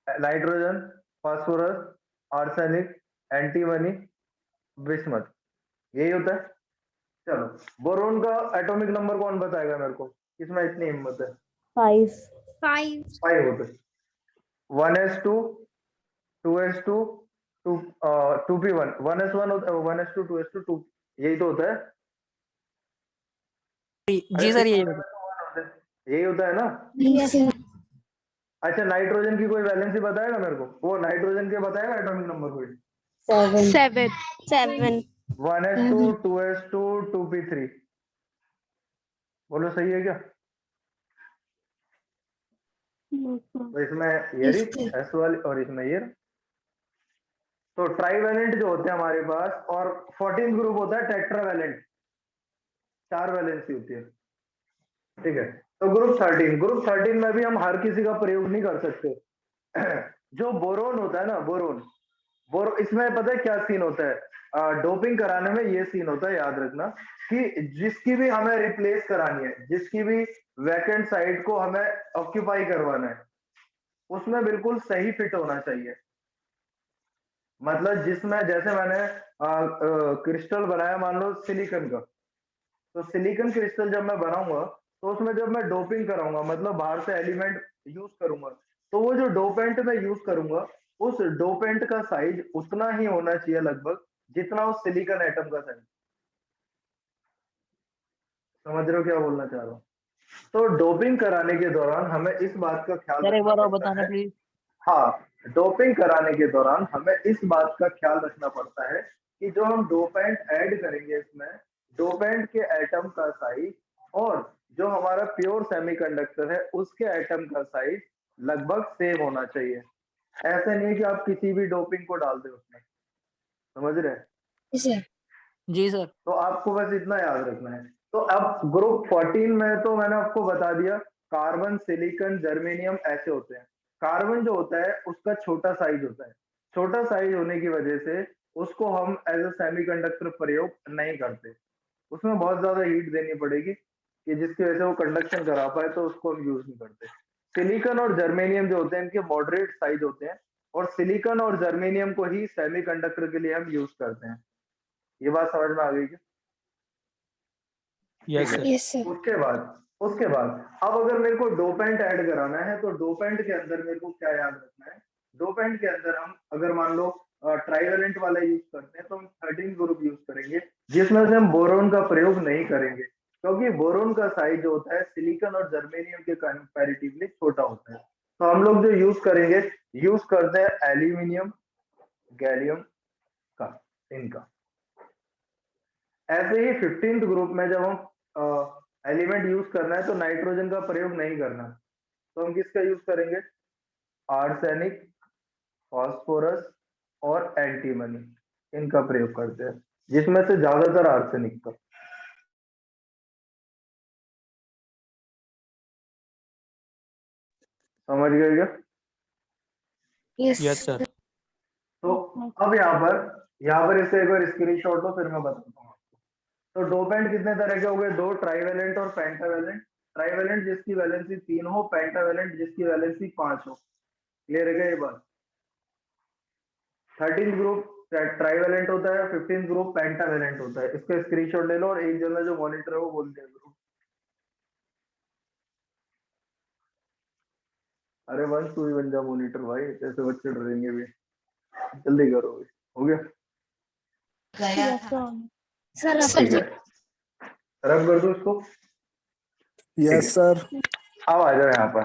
nitrogen, phosphorus, arsenic, antimony, bismuth, यही होता है। चलो, बोरोन का एटॉमिक नंबर कौन बताएगा मेरे को, किसमें इतनी हिम्मत है? 5. 5. 5 होते, 1s2 2s2 2p1 1s1 होता है, 1s2 2s2 2, यही तो होता है। जी सर, यही होगा। यही होता है ना? Yes, sir. अच्छा, नाइट्रोजन की कोई वैलेंसी बताएगा मेरे को, वो नाइट्रोजन के बताएगा एटॉमिक नंबर कोई? 7. 7. 7. 1s2 2s2 2p3, बोलो सही है क्या? तो इसमें ये Yes, sir. एस वाली और इसमें ये। तो ट्राईवैलेंट जो होते हैं हमारे पास, और 14th ग्रुप होता है टेट्रावैलेंट, 4 वैलेंसी होती है, ठीक है। तो ग्रुप 13 में भी हम हर किसी का प्रयोग नहीं कर सकते। जो बोरोन होता है ना, बोरो इसमें पता है क्या सीन होता है? डोपिंग कराने में ये सीन होता है, याद रखना, कि जिसकी भी हमें रिप्लेस करानी है, जिसकी भी वैकेंट साइट को हमें ऑक्यूपाई करवाना है, उसमें बिल्कुल सही फिट होना चाहिए। मतलब जिसमें, जैसे मैंने क्रिस्टल बनाया मान लो सिलिकॉन का, तो सिलिकॉन क्रिस्टल जब मैं बनाऊंगा, तो उसमें जब मैं डोपिंग कराऊंगा, मतलब बाहर से एलिमेंट यूज करूंगा, तो वो जो डोपेंट मैं यूज करूंगा, उस डोपेंट का साइज उतना ही होना चाहिए लगभग, जितना उस सिलिकॉन एटम का साइज। समझ रहे हो क्या बोलना चाह रहा हूँ? तो डोपिंग कराने के दौरान हमें इस बात का ख्याल सर एक रखना बार और पड़ता बताना है। प्लीज। हाँ, डोपिंग कराने के दौरान हमें इस बात का ख्याल रखना पड़ता है कि जो हम डोपेंट ऐड करेंगे इसमें, डोपेंट के एटम का साइज और जो हमारा प्योर सेमीकंडक्टर है उसके एटम का साइज लगभग सेम होना चाहिए। ऐसे नहीं कि आप किसी भी डोपिंग को डाल दे उसमें, समझ रहे हैं? Yes, sir. जी सर। तो आपको बस इतना याद रखना है। तो अब ग्रुप 14 में तो मैंने आपको बता दिया, कार्बन, सिलिकॉन, जर्मेनियम ऐसे होते हैं। कार्बन जो होता है उसका छोटा साइज होता है, छोटा साइज होने की वजह से उसको हम एज अ सेमीकंडक्टर प्रयोग नहीं करते, उसमें बहुत ज्यादा हीट देनी पड़ेगी कि जिसकी वजह से वो कंडक्शन करा पाए, तो उसको हम यूज नहीं करते। सिलिकॉन और जर्मेनियम जो होते हैं इनके मॉडरेट साइज होते हैं, और सिलिकॉन और जर्मेनियम को ही सेमीकंडक्टर के लिए हम यूज करते हैं। ये बात समझ में आ गई क्या? यस ठीक है। सर। Yes, sir. उसके बाद अब अगर मेरे को डोपेंट ऐड कराना है, तो डोपेंट के अंदर मेरे को क्या याद रखना है? डोपेंट के अंदर हम अगर मान लो ट्राईवेलेंट वाला यूज करते हैं, तो हम 13 ग्रुप यूज करेंगे, जिसमें से हम बोरोन का प्रयोग नहीं करेंगे, क्योंकि बोरोन का साइज जो होता है सिलिकॉन और जर्मेनियम के कंपैरेटिवली छोटा होता है। तो हम लोग जो यूज करते हैं एल्यूमिनियम, गैलियम का, इनका। ऐसे ही 15th ग्रुप में जब हम एलिमेंट यूज करना है, तो नाइट्रोजन का प्रयोग नहीं करना, तो हम किसका यूज करेंगे? आर्सेनिक, फास्फोरस और एंटीमनी, इनका प्रयोग करते हैं, जिसमें से ज्यादातर आर्सेनिक का। समझ गए क्या? Yes. Yes sir. तो अब यहाँ पर इससे एक बार स्क्रीनशॉट लो, फिर मैं बताता हूँ आपको। तो डोपेंट कितने तरह के हो गए? 2, ट्राईवेलेंट और पेंटावेलेंट। ट्राईवेलेंट जिसकी वैलेंसी 3 हो, पेंटावेलेंट जिसकी वैलेंसी 5 हो। क्लियर है क्या ये बात? 13th ग्रुप ट्राईवेलेंट होता है, 15th ग्रुप पेंटावेलेंट होता है। इसका स्क्रीनशॉट ले लो और एक जगह जो मॉनिटर है वो बोल दिया करो। अरे वंश तू ही बन जा मॉनिटर भाई, जैसे बच्चे डरेंगे भी। जल्दी करो, हो गया? Yes, sir. Sir, ठीक है, रब कर दो इसको। ठीक यस है, सर। अब आ जाओ यहाँ पर।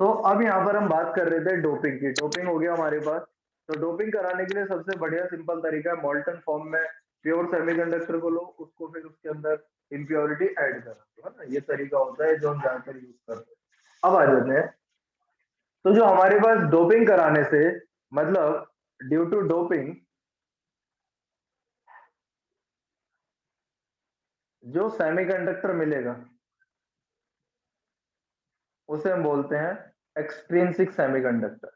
तो अब यहाँ पर हम बात कर रहे थे डोपिंग की। डोपिंग हो गया हमारे पास। तो डोपिंग कराने के लिए सबसे बढ़िया सिंपल तरीका है, मॉल्टन फॉर्म में प्योर सेमीकंडक्टर को लो, उसको फिर उसके अंदर इम्प्योरिटी ऐड करा दो, है ना? ये तरीका होता है जो हम ज्यादातर यूज करते हैं। अब आ जाते हैं, तो जो हमारे पास डोपिंग कराने से, मतलब ड्यू टू डोपिंग जो सेमीकंडक्टर मिलेगा, उसे हम बोलते हैं एक्सट्रिंसिक सेमीकंडक्टर।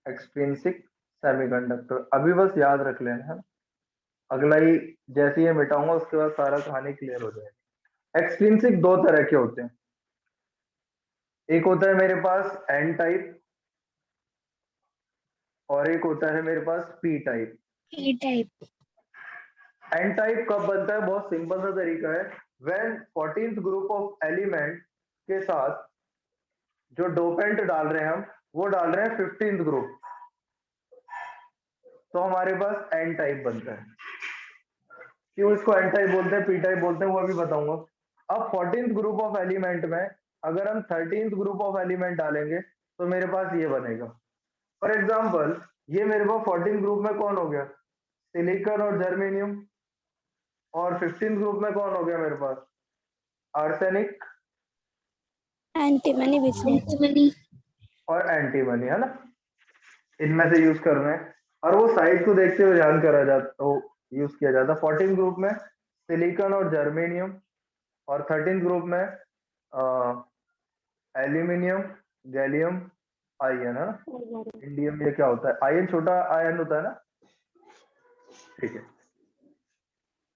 एक्सट्रिंसिक सेमीकंडक्टर, अभी बस याद रख लेना है, अगला ही जैसे ही मिटाऊंगा उसके बाद सारा कहानी क्लियर हो जाएगी। एक्सट्रिंसिक दो तरह के होते हैं, एक होता है मेरे पास एन टाइप और एक होता है मेरे पास P type. E type. N type कब बनता है? बहुत सिंपल सा तरीका है, when 14th group of element के साथ जो डोपेंट डाल रहे हैं हम, वो डाल रहे हैं 15th ग्रुप, तो हमारे पास एन टाइप बनता है। क्यों इसको एन टाइप बोलते हैं, पी टाइप बोलते हैं, वो अभी बताऊंगा। अब 14th ग्रुप ऑफ एलिमेंट में अगर हम 13th ग्रुप ऑफ एलिमेंट डालेंगे तो मेरे पास ये बनेगा। फॉर एग्जाम्पल ये मेरे पास 14th ग्रुप में कौन हो गया? सिलिकॉन और जर्मेनियम। और 15th ग्रुप में कौन हो गया मेरे पास? आर्सेनिक एंटीमनी एंटीमनी और एंटीमनी, है ना? इनमें से यूज कर रहे हैं, और वो साइड को देखते हुए ध्यान करा जाता, वो यूज किया जाता। 14th ग्रुप में सिलिकॉन और जर्मेनियम, और 13th ग्रुप में एल्यूमिनियम, गैलियम, आयन, है ना? इंडियम, ये क्या होता है? आयन छोटा आयन होता है ना? ठीक है।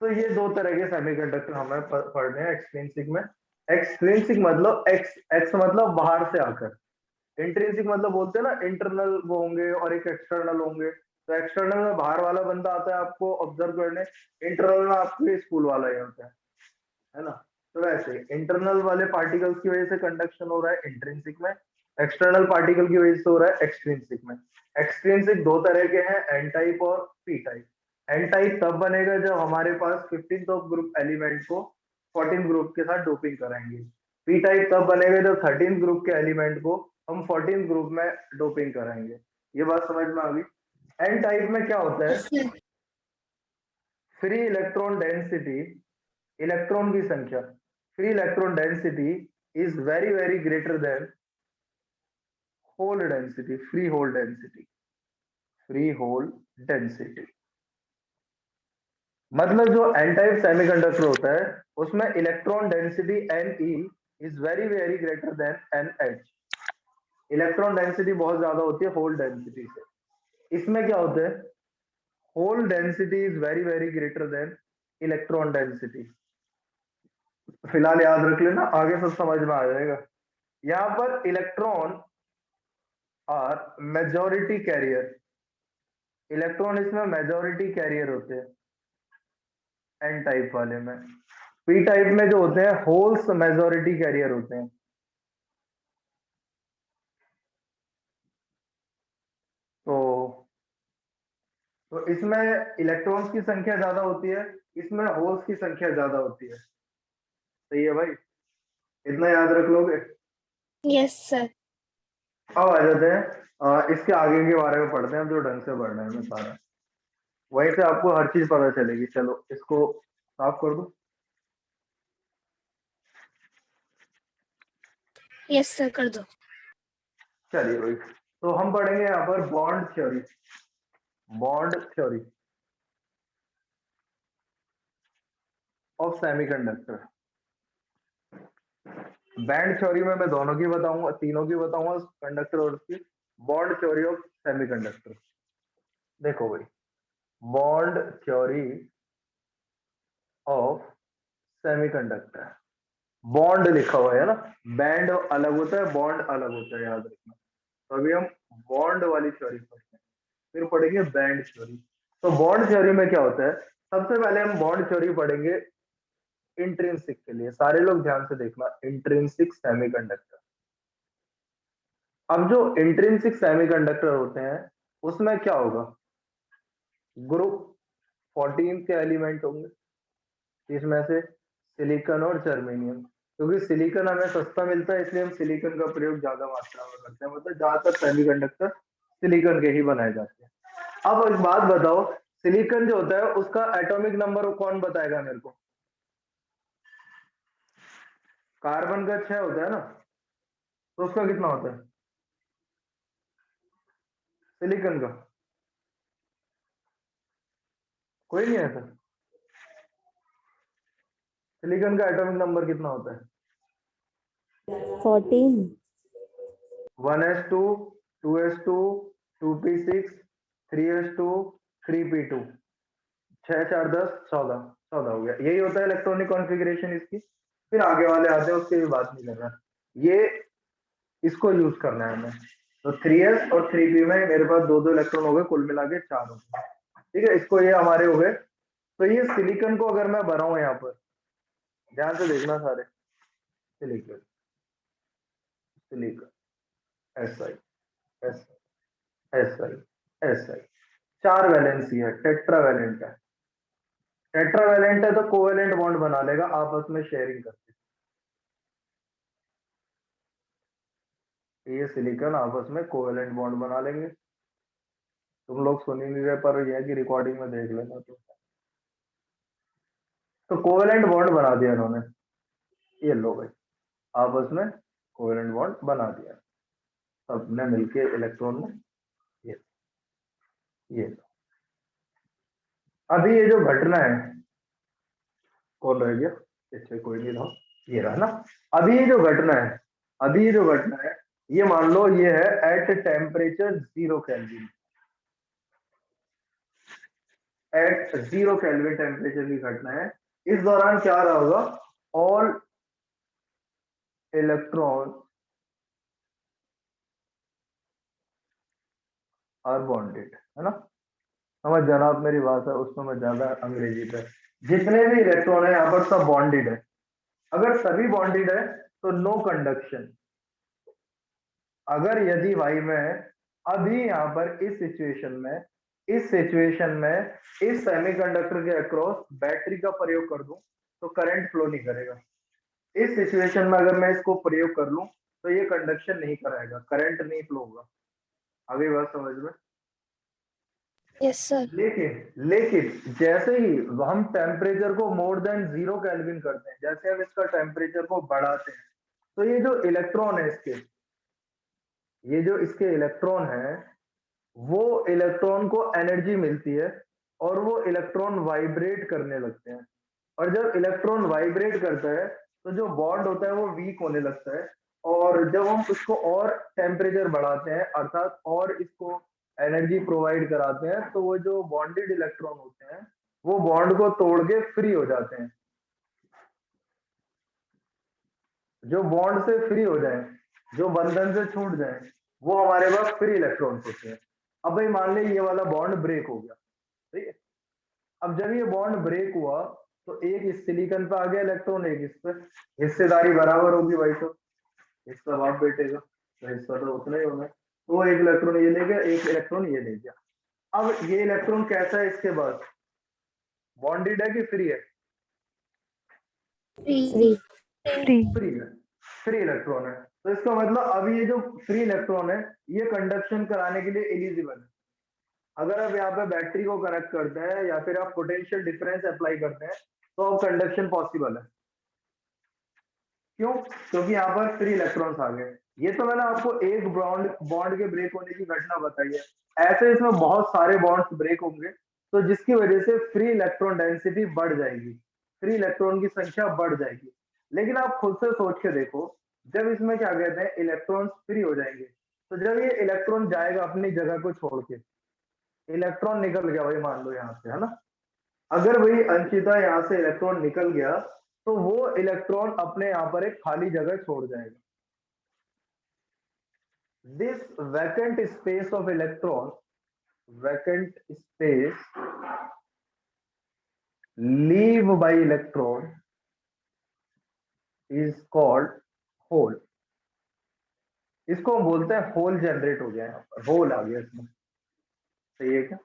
तो ये दो तरह के सेमीकंडक्टर हमें पढ़ने हैं एक्सट्रिंसिक में। एक्सट्रिंसिक मतलब एक्स मतलब बाहर से आकर, इंट्रिंसिक मतलब बोलते हैं ना इंटरनल वो होंगे और एक एक्सटर्नल होंगे। तो एक्सटर्नल में बाहर वाला बंदा आता है आपको ऑब्जर्व करने, इंटरनल में आपके स्कूल वाला ही होता है ना? तो वैसे इंटरनल वाले पार्टिकल्स की वजह से कंडक्शन हो रहा है इंट्रिंसिक में, एक्सटर्नल पार्टिकल की वजह से हो रहा है एक्सट्रिंसिक में। एक्सट्रिंसिक दो तरह के हैं, एन टाइप और पी टाइप। एन टाइप तब बनेगा जब हमारे पास 15th ग्रुप एलिमेंट को 14th ग्रुप के साथ डोपिंग कराएंगे। पी टाइप तब बनेगा जब 13th ग्रुप के एलिमेंट को हम 14th ग्रुप में डोपिंग कराएंगे। ये बात समझ में आ गई? एन टाइप में क्या होता है? फ्री इलेक्ट्रॉन डेंसिटी, इलेक्ट्रॉन की संख्या, free electron density is very very greater than hole density, free hole density, free hole density. मतलब जो एन टाइप सेमीकंडक्टर होता है उसमें electron density Ne is very very greater than NH। Electron density बहुत ज्यादा होती है होल डेंसिटी से। इसमें क्या होता है? Hole density is very very greater than electron density. फिलहाल याद रख लेना, आगे सब समझ में आ जाएगा। यहाँ पर इलेक्ट्रॉन और मेजॉरिटी कैरियर, इलेक्ट्रॉन इसमें मेजॉरिटी कैरियर होते हैं एन टाइप वाले में। पी टाइप में जो होते हैं होल्स मेजॉरिटी कैरियर होते हैं। तो इसमें इलेक्ट्रॉन्स की संख्या ज्यादा होती है, इसमें होल्स की संख्या ज्यादा होती है। सही है भाई, इतना याद रख लोगे? Yes sir. अब आ जाते हैं इसके आगे के बारे में पढ़ते हैं, जो ढंग से पढ़ना है हमें सारा, वहीं से आपको हर चीज पता चलेगी। चलो इसको साफ कर दो। यस सर कर दो। चलिए भाई, तो हम पढ़ेंगे यहाँ पर bond theory, bond theory of semiconductor. Band theory में मैं दोनों की बताऊंगा, तीनों की बताऊंगा, कंडक्टर और उसकी। बॉन्ड थ्योरी ऑफ सेमीकंडक्टर, देखो भाई, bond theory of semiconductor. Bond लिखा हुआ है ना, बैंड अलग होता है, बॉन्ड अलग होता है, याद रखना। तो अभी हम बॉन्ड वाली थ्योरी पढ़ते हैं, फिर पढ़ेंगे बैंड थ्योरी। तो बॉन्ड थ्योरी में क्या होता है? सबसे पहले हम बॉन्ड थ्योरी पढ़ेंगे इंट्रिंसिक के लिए। सारे लोग ध्यान से देखना, इंट्रिंसिक सेमीकंडक्टर। अब जो इंट्रिंसिक सेमीकंडक्टर होते हैं उसमें क्या होगा? ग्रुप 14 के एलिमेंट होंगे, इसमें से सिलिकॉन और जर्मेनियम। क्योंकि सिलिकॉन हमें सस्ता मिलता है इसलिए हम सिलिकॉन का प्रयोग ज्यादा मात्रा में करते हैं, मतलब ज्यादातर सेमीकंडक्टर सिलिकॉन के ही बनाए जाते हैं। अब एक बात बताओ, सिलिकॉन जो होता है उसका एटॉमिक नंबर कौन बताएगा मेरे को? कार्बन का 6 होता है ना, तो उसका कितना होता है सिलिकॉन का? कोई नहीं है सर, सिलिकॉन का एटॉमिक नंबर कितना होता है? 14. 1s2, 2s2, 2p6, 3s2, 3p2, 6 4 10 14, 14 हो गया। यही होता है इलेक्ट्रॉनिक कॉन्फ़िगरेशन इसकी। फिर आगे वाले आते हैं, उसकी भी बात नहीं करना, ये इसको यूज करना है हमें। तो 3s और 3p में मेरे पास दो दो इलेक्ट्रॉन हो गए, कुल मिला के 4 हो गए। ठीक है, इसको ये हमारे हो गए तो ये सिलिकॉन को अगर मैं बनाऊं यहाँ पर, ध्यान से देखना सारे, silicon silicon SI SI SI SI, 4 valency है, टेट्रावैलेंट है। टेट्रावैलेंट है तो कोवेलेंट बॉन्ड बना लेगा आपस में शेयरिंग करके। ये सिलिकॉन आपस में कोवेलेंट बॉन्ड बना लेंगे। तुम लोग सुन ही नहीं रहे, पर यह कि रिकॉर्डिंग में देख लेना। तो कोवेलेंट बॉन्ड बना दिया इन्होंने, ये लो भाई, आपस में कोवेलेंट बॉन्ड बना दिया सबने मिलके इलेक्ट्रॉन में। ये अभी ये जो घटना है, कौन रह गया, इससे कोई नहीं रहा, ये रहा ना। अभी ये जो घटना है, अभी ये जो घटना है, ये मान लो ये है at temperature 0 kelvin, at 0 kelvin temperature की घटना है। इस दौरान क्या रहा होगा, ऑल इलेक्ट्रॉन आर बॉन्डेड, है ना। समझ जाना आप मेरी बात है, उसमें मैं ज्यादा अंग्रेजी पे, जितने भी इलेक्ट्रॉन है यहाँ पर सब बॉन्डेड है। अगर सभी बॉन्डेड है तो नो कंडक्शन। अगर यदि भाई मैं अभी यहाँ पर इस सिचुएशन में इस सेमीकंडक्टर के अक्रॉस बैटरी का प्रयोग कर दूं तो करंट फ्लो नहीं करेगा। इस सिचुएशन में अगर मैं इसको प्रयोग कर लूं तो ये कंडक्शन नहीं कराएगा, करंट नहीं फ्लो होगा। अभी बात समझ में। Yes sir. लेकिन जैसे ही हम टेम्परेचर को मोर देन 0 केल्विन करते हैं, जैसे हम इसका टेम्परेचर को बढ़ाते हैं, तो ये जो इलेक्ट्रॉन है ये जो इसके इलेक्ट्रॉन है, वो इलेक्ट्रॉन को एनर्जी मिलती है और वो इलेक्ट्रॉन वाइब्रेट करने लगते हैं। और जब इलेक्ट्रॉन वाइब्रेट करता है तो जो बॉन्ड होता है वो वीक होने लगता है। और जब हम उसको और टेम्परेचर बढ़ाते हैं, अर्थात और इसको एनर्जी प्रोवाइड कराते हैं, तो वो जो बॉन्डेड इलेक्ट्रॉन होते हैं वो बॉन्ड को तोड़ के फ्री हो जाते हैं। जो बॉन्ड से फ्री हो जाए, जो बंधन से छूट जाए, वो हमारे पास फ्री इलेक्ट्रॉन्स होते हैं। अब भाई मान ली ये वाला बॉन्ड ब्रेक हो गया, ठीक है। अब जब ये बॉन्ड ब्रेक हुआ तो एक इस सिलिकॉन पे आ गया इलेक्ट्रॉन, एक इस पे, हिस्सेदारी बराबर होगी भाई। तो हिस्सा बाप बेटे का, तो हिस्सा तो उतना ही होना है। तो एक इलेक्ट्रॉन ये ले गया, एक इलेक्ट्रॉन ये ले गया। अब ये इलेक्ट्रॉन कैसा है, इसके बाद बॉन्डेड है कि फ्री है? फ्री। फ्री है, फ्री इलेक्ट्रॉन है। तो इसका मतलब अब ये जो फ्री इलेक्ट्रॉन है ये कंडक्शन कराने के लिए एलिजिबल है। अगर आप यहाँ पे बैटरी को कनेक्ट करते हैं या फिर आप पोटेंशियल डिफरेंस अप्लाई करते हैं तो अब कंडक्शन पॉसिबल है। क्यों? क्योंकि यहाँ पर फ्री इलेक्ट्रॉन्स आ गए। ये तो मैंने आपको एक बॉन्ड के ब्रेक होने की घटना बताई है। ऐसे इसमें बहुत सारे बॉन्ड्स ब्रेक होंगे, तो जिसकी वजह से फ्री इलेक्ट्रॉन डेंसिटी बढ़ जाएगी, फ्री इलेक्ट्रॉन की संख्या बढ़ जाएगी। लेकिन आप खुद से सोच के देखो, जब इसमें क्या कहते हैं इलेक्ट्रॉन्स फ्री हो जाएंगे, तो जब ये इलेक्ट्रॉन जाएगा अपनी जगह को छोड़ के, इलेक्ट्रॉन निकल गया भाई मान लो यहाँ से, है ना। अगर वही अंशिता यहाँ से इलेक्ट्रॉन निकल गया तो वो इलेक्ट्रॉन अपने यहाँ पर एक खाली जगह छोड़ जाएगा। This vacant space of electron, vacant space leave by electron is called hole. इसको हम बोलते हैं होल जनरेट हो गया, यहाँ पर होल आ गया इसमें, सही है क्या।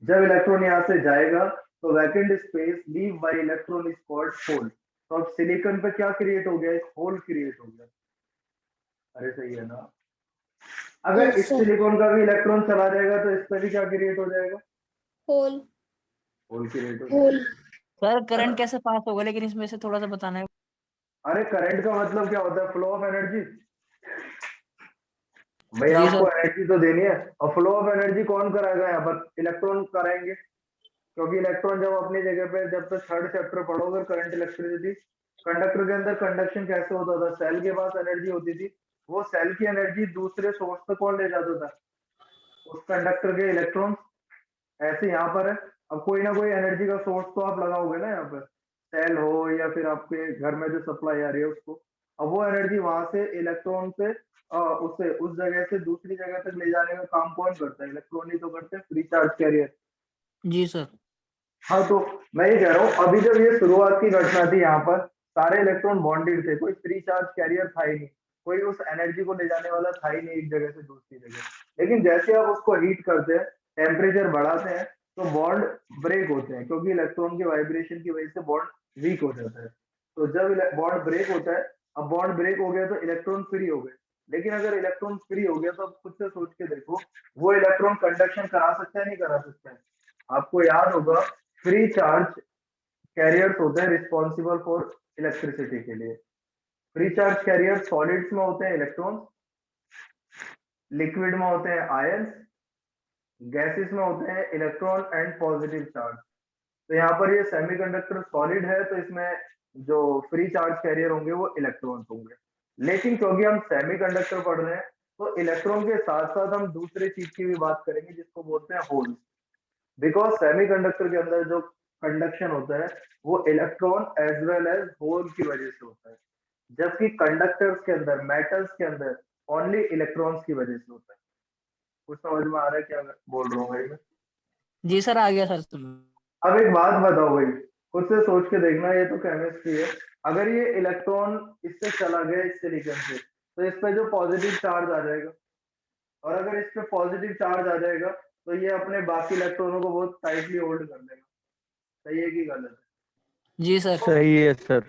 जब इलेक्ट्रॉन यहाँ से जाएगा तो vacant space leave by electron is called hole. तो अब सिलिकॉन पे क्या क्रिएट हो गया, एक होल क्रिएट हो गया। अरे सही है ना। अगर Yes, इस sir. सिलिकॉन का भी इलेक्ट्रॉन चला जाएगा तो इस पे भी क्या क्रिएट हो जाएगा, होल। होल क्रिएट हो होल। जाएगा। सर करंट कैसे पास होगा, लेकिन इसमें से थोड़ा सा बताना है। अरे करंट का मतलब क्या होता है, फ्लो ऑफ एनर्जी। भाई जी आपको सर। एनर्जी तो देनी है, और फ्लो ऑफ एनर्जी कौन कराएगा, यहाँ पर इलेक्ट्रॉन कराएंगे। क्योंकि इलेक्ट्रॉन जब अपनी जगह पे, जब तक थर्ड चैप्टर पढ़ोगे करंट इलेक्ट्रिसिटी, कंडक्टर के अंदर कंडक्शन कैसे होता था, सेल के पास एनर्जी होती थी, वो सेल की एनर्जी दूसरे सोर्स तक कौन ले जाता था, उस कंडक्टर के इलेक्ट्रॉन। ऐसे यहाँ पर है, अब कोई ना कोई एनर्जी का सोर्स तो आप लगाओगे ना यहाँ पर, सेल हो या फिर आपके घर में जो सप्लाई आ रही है उसको। अब वो एनर्जी वहां से इलेक्ट्रॉन से उसे उस जगह से दूसरी जगह तक ले जाने का काम कौन करता है, इलेक्ट्रॉन ही तो करते हैं, फ्री चार्ज कैरियर। जी सर। हाँ तो मैं ये कह रहा हूँ, अभी जब ये शुरुआत की घटना थी यहाँ पर सारे इलेक्ट्रॉन बॉन्डेड थे, कोई फ्री चार्ज कैरियर था ही नहीं, कोई उस एनर्जी को ले जाने वाला था ही नहीं एक जगह से दूसरी जगह। लेकिन जैसे आप उसको हीट करते हैं, टेम्परेचर बढ़ाते हैं, तो बॉन्ड ब्रेक होते हैं, क्योंकि इलेक्ट्रॉन के वाइब्रेशन की वजह से बॉन्ड वीक हो जाता है। तो जब बॉन्ड ब्रेक होता है, अब बॉन्ड ब्रेक हो गया तो इलेक्ट्रॉन फ्री हो गए। लेकिन अगर इलेक्ट्रॉन फ्री हो गया तो अब खुद से सोच के देखो, वो इलेक्ट्रॉन कंडक्शन करा सकता है नहीं करा सकता है? आपको याद होगा, फ्री चार्ज कैरियर्स होते हैं रिस्पॉन्सिबल फॉर इलेक्ट्रिसिटी के लिए। फ्री चार्ज कैरियर सॉलिड्स में होते हैं इलेक्ट्रॉन, लिक्विड में होते हैं आयंस, गैसेस में होते हैं इलेक्ट्रॉन एंड पॉजिटिव चार्ज। तो यहाँ पर ये सेमीकंडक्टर सॉलिड है, तो इसमें जो फ्री चार्ज कैरियर होंगे वो इलेक्ट्रॉन्स होंगे। लेकिन क्योंकि हम सेमीकंडक्टर पढ़ रहे हैं, तो इलेक्ट्रॉन के साथ साथ हम दूसरी चीज की भी बात करेंगे जिसको बोलते हैं होल्स। बिकॉज सेमीकंडक्टर के अंदर जो कंडक्शन होता है वो electron as well as hole की वजह से होता है, जबकि कंडक्टर्स के अंदर, मेटल्स के अंदर ओनली इलेक्ट्रॉन्स की वजह से होता है। कुछ समझ में आ रहा है क्या बोल रहा हूँ भाई मैं? जी सर, आ गया सर तुम। अब एक बात बताओ भाई, खुद से सोच के देखना, ये तो केमिस्ट्री है। अगर ये इलेक्ट्रॉन इससे चला गया इस सिलिकॉन से, तो इस पे जो पॉजिटिव चार्ज आ जाएगा, और अगर इस पे पॉजिटिव चार्ज आ जाएगा तो ये अपने बाकी इलेक्ट्रॉनों को बहुत टाइटली होल्ड कर लेगा। सही है कि गलत है? जी सर। सही है सर।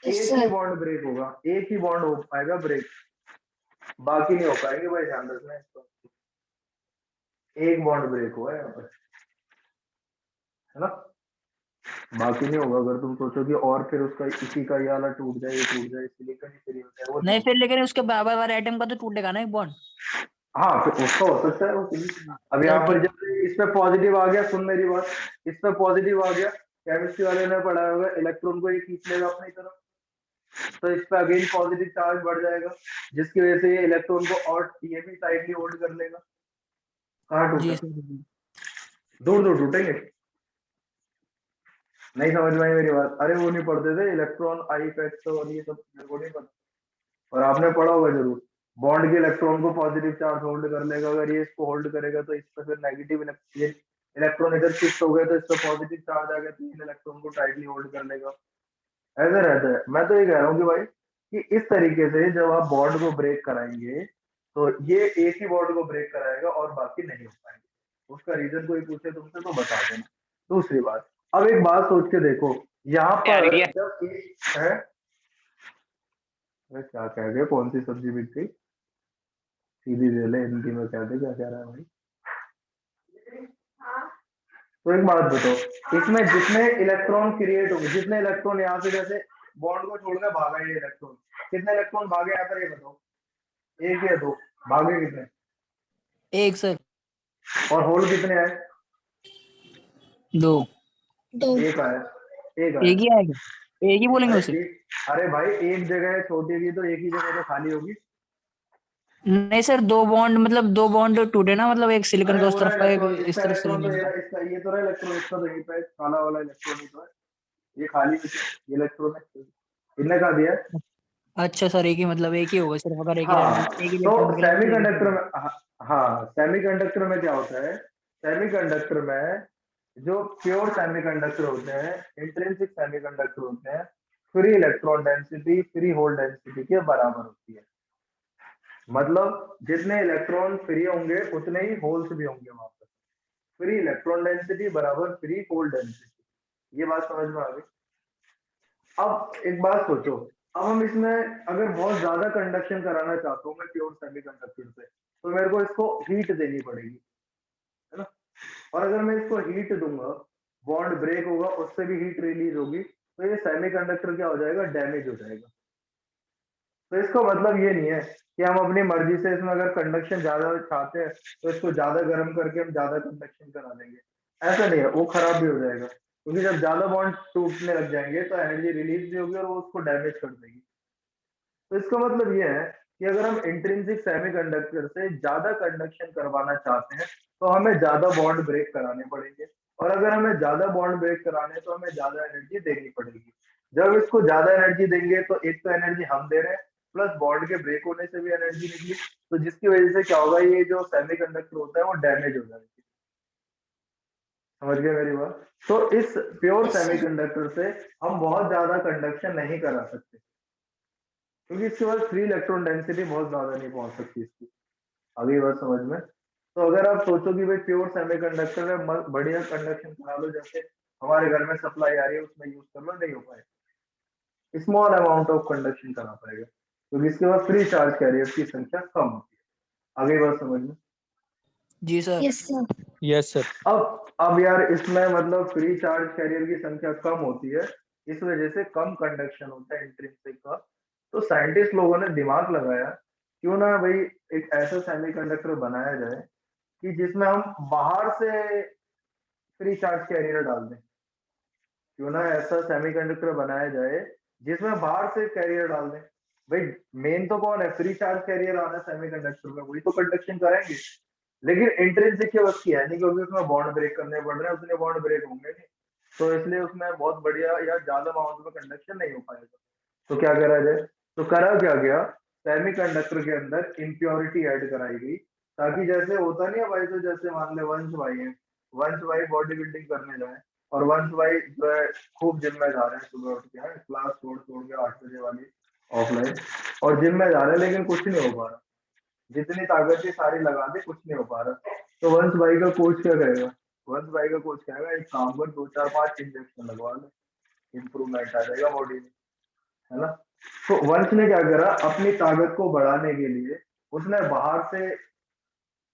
Yes, एक ही sir. बॉन्ड ब्रेक होगा, एक ही बॉन्ड हो पाएगा ब्रेक, बाकी नहीं हो पाएंगे भाई, ध्यान रखना इसको। एक बॉन्ड ब्रेक हुआ है यहाँ पर, है ना? बाकी नहीं होगा। अगर तुम सोचो कि और फिर उसका इसी का ये वाला टूट जाए, ये टूट जाए, सिलिकॉन ही फ्री हो जाए, वो नहीं फिर लेकिन उसके बाबा वाले आइटम का तो टूटेगा ना एक बॉन्ड। हाँ फिर उसका हो सकता है वो अब सर यहाँ पर ठीक। जब इस पे पॉजिटिव आ गया, सुन मेरी बात, इस पे पॉजिटिव आ गया, केमिस्ट्री वाले ने पढ़ाया होगा, इलेक्ट्रॉन को ये खींच लेगा अपनी तरफ, तो इस पे अगेन पॉजिटिव चार्ज बढ़ जाएगा, जिसकी वजह से ये इलेक्ट्रॉन को और ये भी टाइटली होल्ड कर लेगा। कहाँ जी टूटा? सर। दूर दूर टूटेंगे। नहीं समझ में आई मेरी बात? अरे वो नहीं पढ़ते थे इलेक्ट्रॉन आई इफेक्ट और ये सब, मेरे को नहीं पता, और आपने पढ़ा होगा जरूर। बॉन्ड के इलेक्ट्रॉन को पॉजिटिव चार्ज होल्ड कर लेगा, अगर ये इसको होल्ड करेगा तो इस पर फिर नेगेटिव इलेक्ट्रॉन इधर शिफ्ट हो गए तो इस पर पॉजिटिव चार्ज आ गया, तो इन इलेक्ट्रॉन को टाइटली होल्ड कर लेगा। ऐसा रहता है। मैं तो ये कह रहा हूँ कि भाई, कि इस तरीके से जब आप बॉन्ड को ब्रेक कराएंगे, तो ये एक ही बॉन्ड को ब्रेक कराएगा और बाकी नहीं हो पाएंगे। उसका रीजन कोई पूछे तुमसे तो बता देना। दूसरी बात, अब एक बात सोच के देखो, यहाँ पर जब एक है, अरे क्या कह गए, कौन सी सब्जी बिक गई? सीधी दे ले, हिंदी में कह दे क्या कह रहा है भाई। तो एक बात बताओ, इसमें जितने इलेक्ट्रॉन क्रिएट होंगे, जितने इलेक्ट्रॉन यहाँ से जैसे बॉन्ड को छोड़कर भागा ये इलेक्ट्रॉन, कितने इलेक्ट्रॉन भागे यहाँ पर, ये बताओ? एक या दो? भागे कितने? एक सर। और होल कितने आए? दो। दो. एक आया, एक एक आया। ही आएगा, एक ही बोलेंगे अरे उसे। अरे भाई, एक जगह है छोटी की, तो एक ही जगह तो खाली होगी। नहीं सर, दो बॉन्ड मतलब दो बॉन्ड टूटे ना, मतलब एक सिलिकॉन अरे का वो उस रहा तरफ का, एक इलेक्ट्रॉन, इस इसका तरफ इलेक्ट्रॉन तो सिलिकॉन का। इसका ये तो रहा इलेक्ट्रॉन, इसका तो यहीं पे काला वाला इलेक्ट्रॉन ही तो है, ये खाली ये इलेक्ट्रॉन है, इनने कहा दिया। अच्छा सर, एक ही मतलब एक ही होगा सिर्फ, अगर एक ही हाँ, एक ही तो इलेक्ट्रॉन निकलेगा तो एक सेमीकंडक्टर ही। में, हाँ सेमीकंडक्टर में क्या होता है, सेमीकंडक्टर में जो प्योर सेमीकंडक्टर होते हैं, इंट्रिंसिक सेमीकंडक्टर होते हैं, free electron density free hole density के बराबर होती है। मतलब जितने इलेक्ट्रॉन फ्री होंगे उतने ही होल्स भी होंगे वहां पर। फ्री इलेक्ट्रॉन डेंसिटी बराबर फ्री होल डेंसिटी। ये बात समझ में आ गई? अब एक बात सोचो, अब हम इसमें अगर बहुत ज्यादा कंडक्शन कराना चाहता हूँ मैं प्योर सेमीकंडक्टर से, तो मेरे को इसको हीट देनी पड़ेगी, है ना? और अगर मैं इसको हीट दूंगा, बॉन्ड ब्रेक होगा, उससे भी हीट रिलीज होगी, तो ये सेमीकंडक्टर क्या हो जाएगा, डैमेज हो जाएगा। तो इसका मतलब ये नहीं है कि हम अपनी मर्जी से इसमें अगर कंडक्शन ज्यादा चाहते हैं तो इसको ज्यादा गर्म करके हम ज्यादा कंडक्शन करा देंगे। ऐसा नहीं है, वो खराब भी हो जाएगा, क्योंकि जब ज्यादा बॉन्ड टूटने लग जाएंगे तो एनर्जी रिलीज भी होगी और वो उसको डैमेज कर देगी। तो इसका मतलब ये है कि अगर हम इंट्रिंसिक सेमीकंडक्टर से ज्यादा कंडक्शन करवाना चाहते हैं तो हमें ज्यादा बॉन्ड ब्रेक कराने पड़ेंगे, और अगर हमें ज्यादा बॉन्ड ब्रेक कराने हैं तो हमें ज्यादा एनर्जी देनी पड़ेगी। जब इसको ज्यादा एनर्जी देंगे तो एक तो एनर्जी हम दे रहे हैं, प्लस बॉन्ड के ब्रेक होने से भी एनर्जी निकली, तो जिसकी वजह से क्या होगा, ये जो सेमीकंडक्टर होता है वो डैमेज हो जाएगा। समझ गए मेरी बात? तो इस प्योर Yes, sir. सेमीकंडक्टर से हम बहुत ज्यादा कंडक्शन नहीं करा सकते, क्योंकि इसके बाद फ्री इलेक्ट्रॉन डेंसिटी बहुत ज्यादा नहीं पहुंच सकती इसकी। अभी बात समझ में? तो अगर आप सोचो कि भाई प्योर सेमीकंडक्टर में बढ़िया कंडक्शन करा लो, जैसे हमारे घर में सप्लाई आ रही है उसमें यूज कर लो, नहीं हो पाएगा। स्मॉल अमाउंट ऑफ कंडक्शन करना पड़ेगा, क्योंकि इसके बाद फ्री चार्ज कैरियर की संख्या कम होती है। आगे बात समझ में? जी sir. Yes, sir. Yes, sir. अब यार इसमें मतलब फ्री चार्ज कैरियर की संख्या कम होती है, इस वजह से कम कंडक्शन होता है इंट्रिंसिक का। तो साइंटिस्ट लोगों ने दिमाग लगाया, क्यों ना भाई एक ऐसा सेमीकंडक्टर बनाया जाए कि जिसमें हम बाहर से फ्री चार्ज कैरियर डाल दें। क्यों ना ऐसा सेमीकंडक्टर बनाया जाए जिसमें बाहर से कैरियर डाल दें। भाई मेन तो कौन है? फ्री चार्ज कैरियर आना सेमीकंडक्टर में, वही तो कंडक्शन करेंगे। लेकिन इंट्रिंसिक के बस की है नहीं, क्योंकि उसमें बॉन्ड ब्रेक करने पड़ रहे हैं, उतने बॉन्ड ब्रेक होंगे नहीं, तो इसलिए उसमें बहुत बढ़िया या ज्यादा अमाउंट में कंडक्शन नहीं हो पाएगा। तो क्या करा जाए? तो करा क्या गया, सेमीकंडक्टर के अंदर इम्प्योरिटी ऐड कराई गई, ताकि जैसे होता नहीं है भाई, तो जैसे मान ले वंश भाई है, वंश भाई बॉडी बिल्डिंग करने जाए और वंश भाई जो है खूब जिम में जा रहे हैं, सुबह उठ के है क्लास छोड़ छोड़ के 8 बजे वाली ऑफलाइन, और जिम में जा रहे हैं लेकिन कुछ नहीं हो पा रहा, जितनी ताकत थी सारी लगा दी, कुछ नहीं हो पा रहा। तो वंश भाई का कोच क्या कहेगा? वंश भाई का कोच कहेगा एक काम कर, 2 4 5 इंजेक्शन लगवा ले, इंप्रूवमेंट आ जाएगा बॉडी में, है ना? तो वंश ने क्या करा, अपनी ताकत को बढ़ाने के लिए उसने बाहर से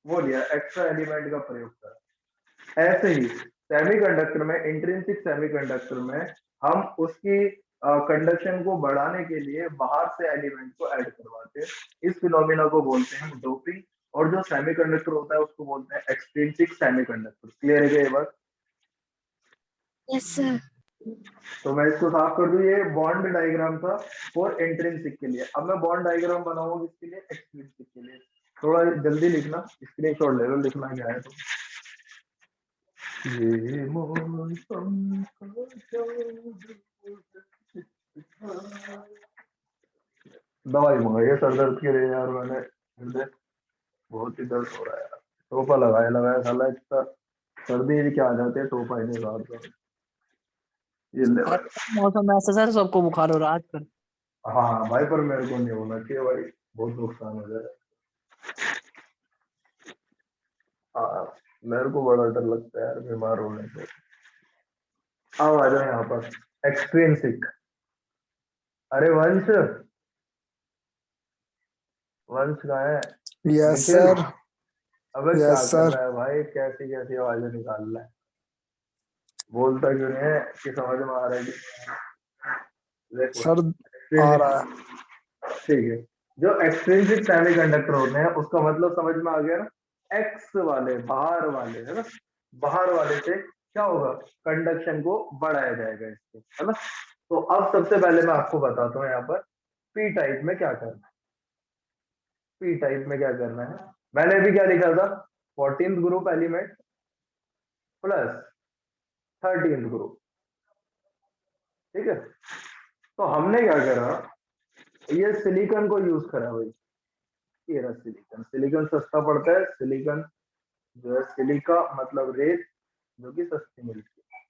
वो लिया, एक्स्ट्रा एलिमेंट का प्रयोग करा। ऐसे ही सेमीकंडक्टर में, इंट्रिंसिक सेमीकंडक्टर में हम उसकी कंडक्शन को बढ़ाने के लिए बाहर से एलिमेंट को ऐड करवाते हैं। इस फिनोमिना को बोलते हैं डोपिंग, और जो सेमीकंडक्टर होता है उसको बोलते हैं एक्सट्रिंसिक सेमीकंडक्टर। क्लियर है ये बात? Yes, sir. तो मैं इसको साफ कर दूं, ये बॉन्ड डायग्राम था फॉर इंट्रिंसिक के लिए। अब मैं बॉन्ड डायग्राम बनाऊंगा किसके लिए? एक्सट्रिंसिक के लिए। थोड़ा जल्दी लिखना, स्क्रीनशॉट ले लो, लिखना क्या है तो। ये मौसम का दवाई मंगाई सर दर्द के लिए यार मैंने, मुझे बहुत ही दर्द हो रहा है यार। टोपा लगाया लगाया साला, इतना सर्दी भी क्या आ जाती है, टोपा ही नहीं लगाता। ये ले भाई। मौसम ऐसा सर, सबको बुखार हो रहा है आजकल। हाँ भाई, पर मेरे को नहीं होना चाहिए भाई, बहुत नुकसान हो जाए। हाँ, मेरे को बड़ा डर लगता है यार बीमार होने से। अब आ जाओ यहाँ पर एक्सट्रिंसिक। अरे वंश, वंश कहाँ है? Yes Nikhil, sir. अबे क्या यस कर सर। रहा है भाई? कैसी कैसी आवाजें निकाल रहा है? बोलता क्यों नहीं है कि समझ में आ रहा है कि देखो सर आ रहा है। ठीक है। जो एक्सट्रिंसिक सेमीकंडक्टर होते हैं उसका मतलब समझ में आ गया ना? एक्स वाले, बाहर वाले, है ना? बाहर वाले से क्या होगा? कंडक्शन को बढ़ाया जाएगा इससे, है ना? तो अब सबसे पहले मैं आपको बताता हूँ यहाँ पर पी टाइप में क्या करना है। पी टाइप में क्या करना है, मैंने अभी क्या लिखा था? 14th group element plus 13th group, ठीक है? तो हमने क्या करा, ये सिलिकॉन को यूज करा भाई। ये रहा सिलिकॉन। सिलिकॉन सस्ता पड़ता है, सिलिकॉन जो है सिलिका मतलब रेत, जो कि सस्ती मिलती है,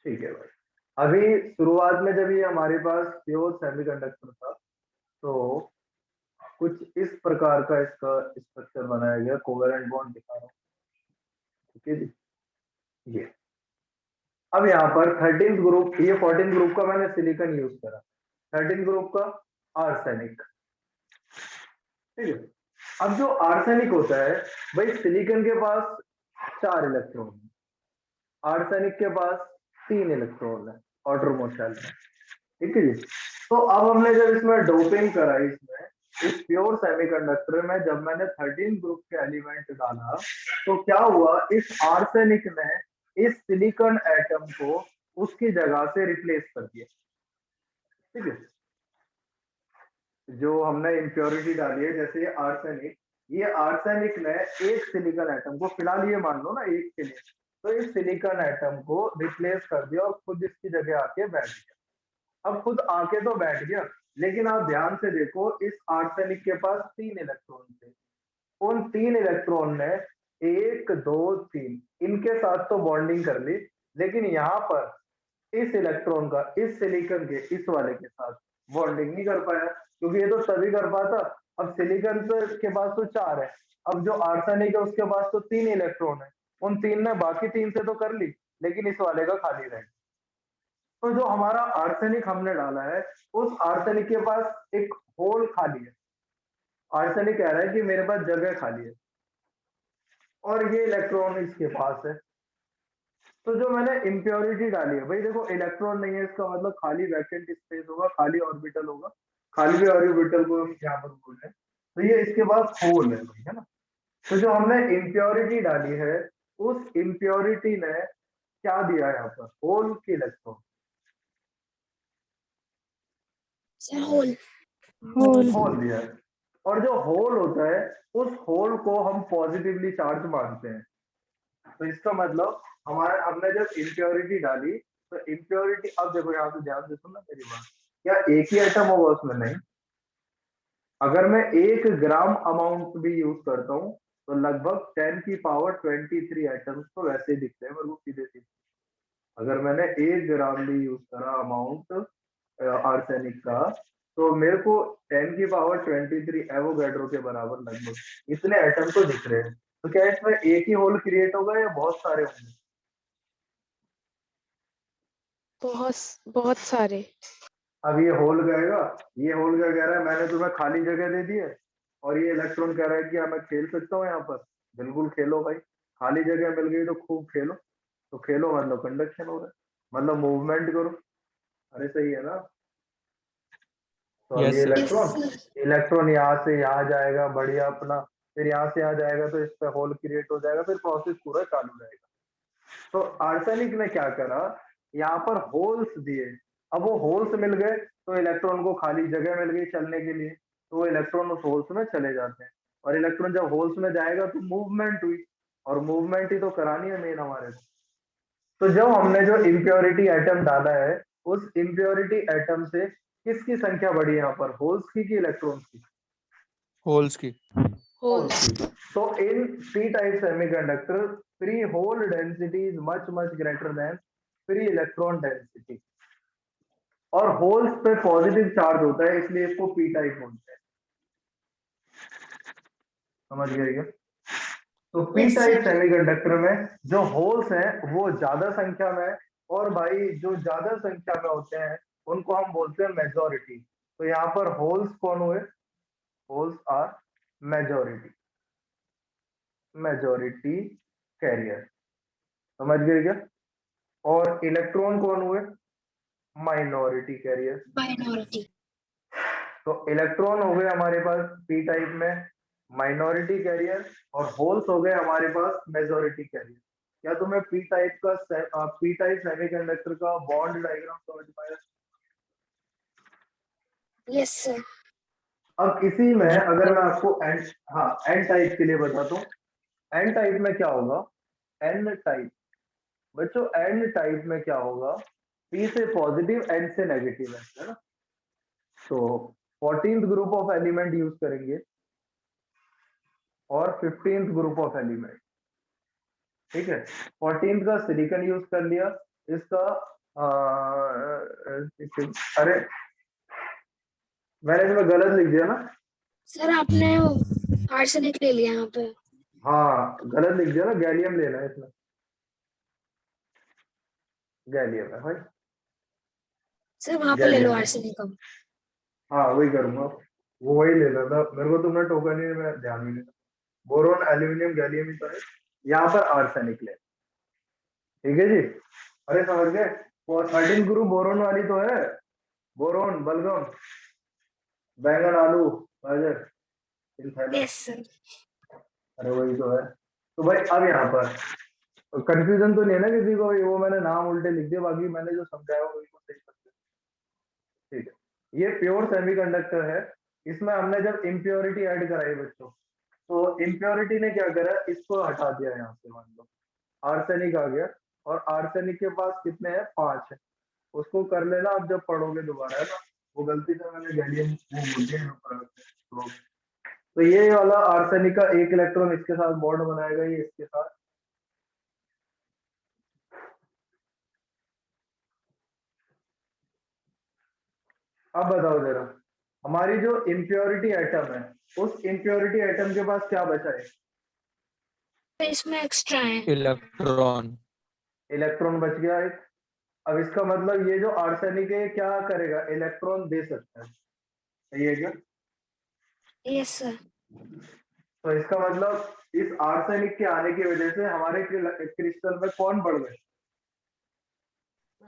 ठीक है भाई। अभी शुरुआत में जब ये हमारे पास प्योर सेमीकंडक्टर था, तो कुछ इस प्रकार का इसका स्ट्रक्चर बनाया गया, कोवेलेंट बॉन्ड दिखा रहा हूँ, ठीक है जी? ये अब यहाँ पर 13th ग्रुप, ये 14th ग्रुप का मैंने सिलिकॉन यूज करा, 13th ग्रुप का आर्सेनिक, ठीक है? अब जो आर्सेनिक होता है भाई, सिलिकॉन के पास 4 इलेक्ट्रॉन है, आर्सेनिक के पास 3 इलेक्ट्रॉन है ऑटोमोस्ट शेल में, ठीक है जी? तो अब हमने जब इसमें डोपिंग कराई, इसमें इस प्योर सेमीकंडक्टर में जब मैंने 13 ग्रुप के एलिमेंट डाला, तो क्या हुआ, इस आर्सेनिक ने इस सिलिकॉन एटम को उसकी जगह से रिप्लेस कर दिया, ठीक है? जो हमने इम्प्योरिटी डाली है, जैसे ये आर्सेनिक ने एक सिलिकॉन एटम को, फिलहाल ये मान लो ना एक के लिए, तो इस सिलिकॉन एटम को रिप्लेस कर दिया और खुद इसकी जगह आके बैठ गया। अब खुद आके तो बैठ गया, लेकिन आप ध्यान से देखो, इस आर्सेनिक के पास 3 इलेक्ट्रॉन थे, उन 3 इलेक्ट्रॉन ने 1 2 3 इनके साथ तो बॉन्डिंग कर ली, लेकिन यहाँ पर इस इलेक्ट्रॉन का इस सिलिकॉन के इस वाले के साथ बॉन्डिंग नहीं कर पाया, क्योंकि ये तो तभी कर पाता। अब सिलिकॉन के पास तो 4 है, अब जो आर्सेनिक है उसके पास तो 3 इलेक्ट्रॉन है, उन 3 ने बाकी 3 से तो कर ली, लेकिन इस वाले का खाली रह गया। तो जो हमारा आर्सेनिक हमने डाला है, उस आर्सेनिक के पास एक होल खाली है। आर्सेनिक कह रहा है कि मेरे पास जगह खाली है, और ये इलेक्ट्रॉन इसके पास है। तो जो मैंने इम्प्योरिटी डाली है, भाई देखो इलेक्ट्रॉन नहीं है, इसका मतलब खाली वैकेंट स्पेस होगा, खाली ऑर्बिटल होगा, खाली भी ऑर्बिटल को यहाँ पर बोल रहे हैं, तो ये इसके पास होल है भाई, है ना। तो जो हमने इम्प्योरिटी डाली है, उस इम्प्योरिटी ने क्या दिया है यहाँ पर, होल की इलेक्ट्रॉन, सर होल। होल दिया है। और जो होल होता है, उस होल को हम पॉजिटिवली चार्ज मानते हैं। तो इसका मतलब हमारा, हमने जब इम्प्योरिटी डाली, तो इम्प्योरिटी, अब देखो यहाँ पे ध्यान से सुनना मेरी बात, क्या एक ही एटम होगा उसमें? नहीं। अगर मैं 1 ग्राम अमाउंट भी यूज करता हूँ, तो लगभग 10 की पावर 23 एटम्स तो वैसे ही दिखते हैं मेरे को सीधे सीधे। अगर मैंने 1 ग्राम भी यूज करा अमाउंट आर्सेनिक का, तो मेरे को 10 की पावर 23 एवोगैड्रो के बराबर लगभग इतने एटम तो दिख रहे हैं। तो क्या इसमें एक ही होल क्रिएट होगा या बहुत सारे होंगे? बहुत सारे। अब ये होल गएगा, ये होल क्या कह रहा है, मैंने तुम्हें खाली जगह दे दी है, और ये इलेक्ट्रॉन कह रहा है कि हाँ मैं खेल सकता हूँ यहाँ पर। बिल्कुल खेलो भाई, खाली जगह मिल गई तो खूब खेलो। तो खेलो मतलब कंडक्शन हो रहा है, मतलब मूवमेंट करो। अरे सही है ना। तो अब यस ये sir. Yes electron, sir. Electron यहाँ से यहाँ जाएगा बढ़िया अपना, फिर यहाँ से यहाँ जाएगा तो इस पे होल क्रिएट हो जाएगा, फिर प्रोसेस पूरा चालू रहेगा। तो आर्सेनिक ने क्या करा, यहाँ पर होल्स दिए। अब वो होल्स मिल गए, तो इलेक्ट्रॉन को खाली जगह मिल गई चलने के लिए, तो वो इलेक्ट्रॉन उस होल्स में चले जाते हैं। और इलेक्ट्रॉन जब होल्स में जाएगा तो मूवमेंट हुई, और मूवमेंट ही तो करानी है मेन हमारे को। तो जब हमने जो इम्प्योरिटी एटम डाला है, उस इम्प्योरिटी एटम से किसकी संख्या बढ़ी यहाँ पर, होल्स की कि इलेक्ट्रॉन्स की? होल्स की। होल्स की। तो in p type semiconductor, free hole density is much much greater than free electron density, और होल्स पे पॉजिटिव चार्ज होता है, इसलिए इसको p टाइप बोलते हैं। समझ गए क्या? तो p yes type sir. Semiconductor में जो होल्स हैं वो ज्यादा संख्या में है, और भाई जो ज्यादा संख्या में होते हैं उनको हम बोलते हैं मेजॉरिटी। तो यहाँ पर होल्स कौन हुए, holes are majority, majority carrier. समझ गए क्या? और इलेक्ट्रॉन कौन हुए, माइनॉरिटी कैरियर। माइनॉरिटी। तो इलेक्ट्रॉन हो गए हमारे पास p टाइप में माइनॉरिटी कैरियर, और होल्स हो गए हमारे पास मेजॉरिटी कैरियर। क्या तुम्हें p टाइप का p टाइप सेमीकंडक्टर का बॉन्ड डायग्राम समझ में आया? Yes sir. अब इसी में अगर मैं आपको n, हाँ n टाइप के लिए बताता हूँ, n टाइप में क्या होगा, n टाइप, बच्चों n टाइप में क्या होगा, p से पॉजिटिव n से नेगेटिव है ना। तो 14th group of element use करेंगे, और 15th ग्रुप ऑफ एलिमेंट, ठीक है। 14th का सिलिकॉन यूज कर लिया, इसका अरे मैंने इसमें गलत लिख दिया ना। सर आपने आर्सेनिक ले लिया यहाँ पे। हाँ गलत लिख दिया ना, गैलियम लेना है इसमें, गैलियम है भाई, सर वहां पे ले लो गैलियम। आर्सेनिक अब। हाँ वही करूंगा, वो वही ले लेना था, मेरे को तुमने टोका नहीं, मैं ध्यान नहीं देता। बोरोन एल्यूमिनियम गैलियम ही तो है, यहाँ पर आर्सेनिक ले, ठीक है जी। अरे समझ गए, वो 13 ग्रुप बोरोन वाली तो है, बोरोन, बलगम, बैंगन, आलू, गाजर, सिंथैला। Yes sir. अरे वही तो है। तो भाई अब यहाँ पर कंफ्यूजन तो नहीं है ना किसी को, वो मैंने नाम उल्टे लिख दिए, बाकी मैंने जो समझाया वो बिल्कुल सही समझा, ठीक है। ये प्योर सेमीकंडक्टर है, इसमें हमने जब इम्प्योरिटी ऐड कराई बच्चों, तो इम्प्योरिटी ने क्या करा, इसको हटा दिया यहाँ से, मान लो आर्सेनिक आ गया, और आर्सेनिक के पास कितने हैं, 5 है। उसको कर लेना अब जब पढ़ोगे दोबारा, है ना। वो गलती से मैंने गैलियम वो बोल दिया, तो तो ये वाला आर्सेनिक का एक इलेक्ट्रॉन इसके साथ बॉन्ड बनाएगा, ये इसके साथ। अब बताओ जरा, हमारी जो इम्प्योरिटी एटम है, उस इम्प्योरिटी एटम के पास क्या बचा है? तो इसमें एक्स्ट्रा है। इलेक्ट्रॉन। इलेक्ट्रॉन बच गया एक। अब इसका मतलब ये जो आर्सेनिक है क्या करेगा? इलेक्ट्रॉन दे सकता है, सही है क्या? Yes sir. तो इसका मतलब इस आर्सेनिक के आने की वजह से हमारे क्रिस्टल में कौन बढ़ गए?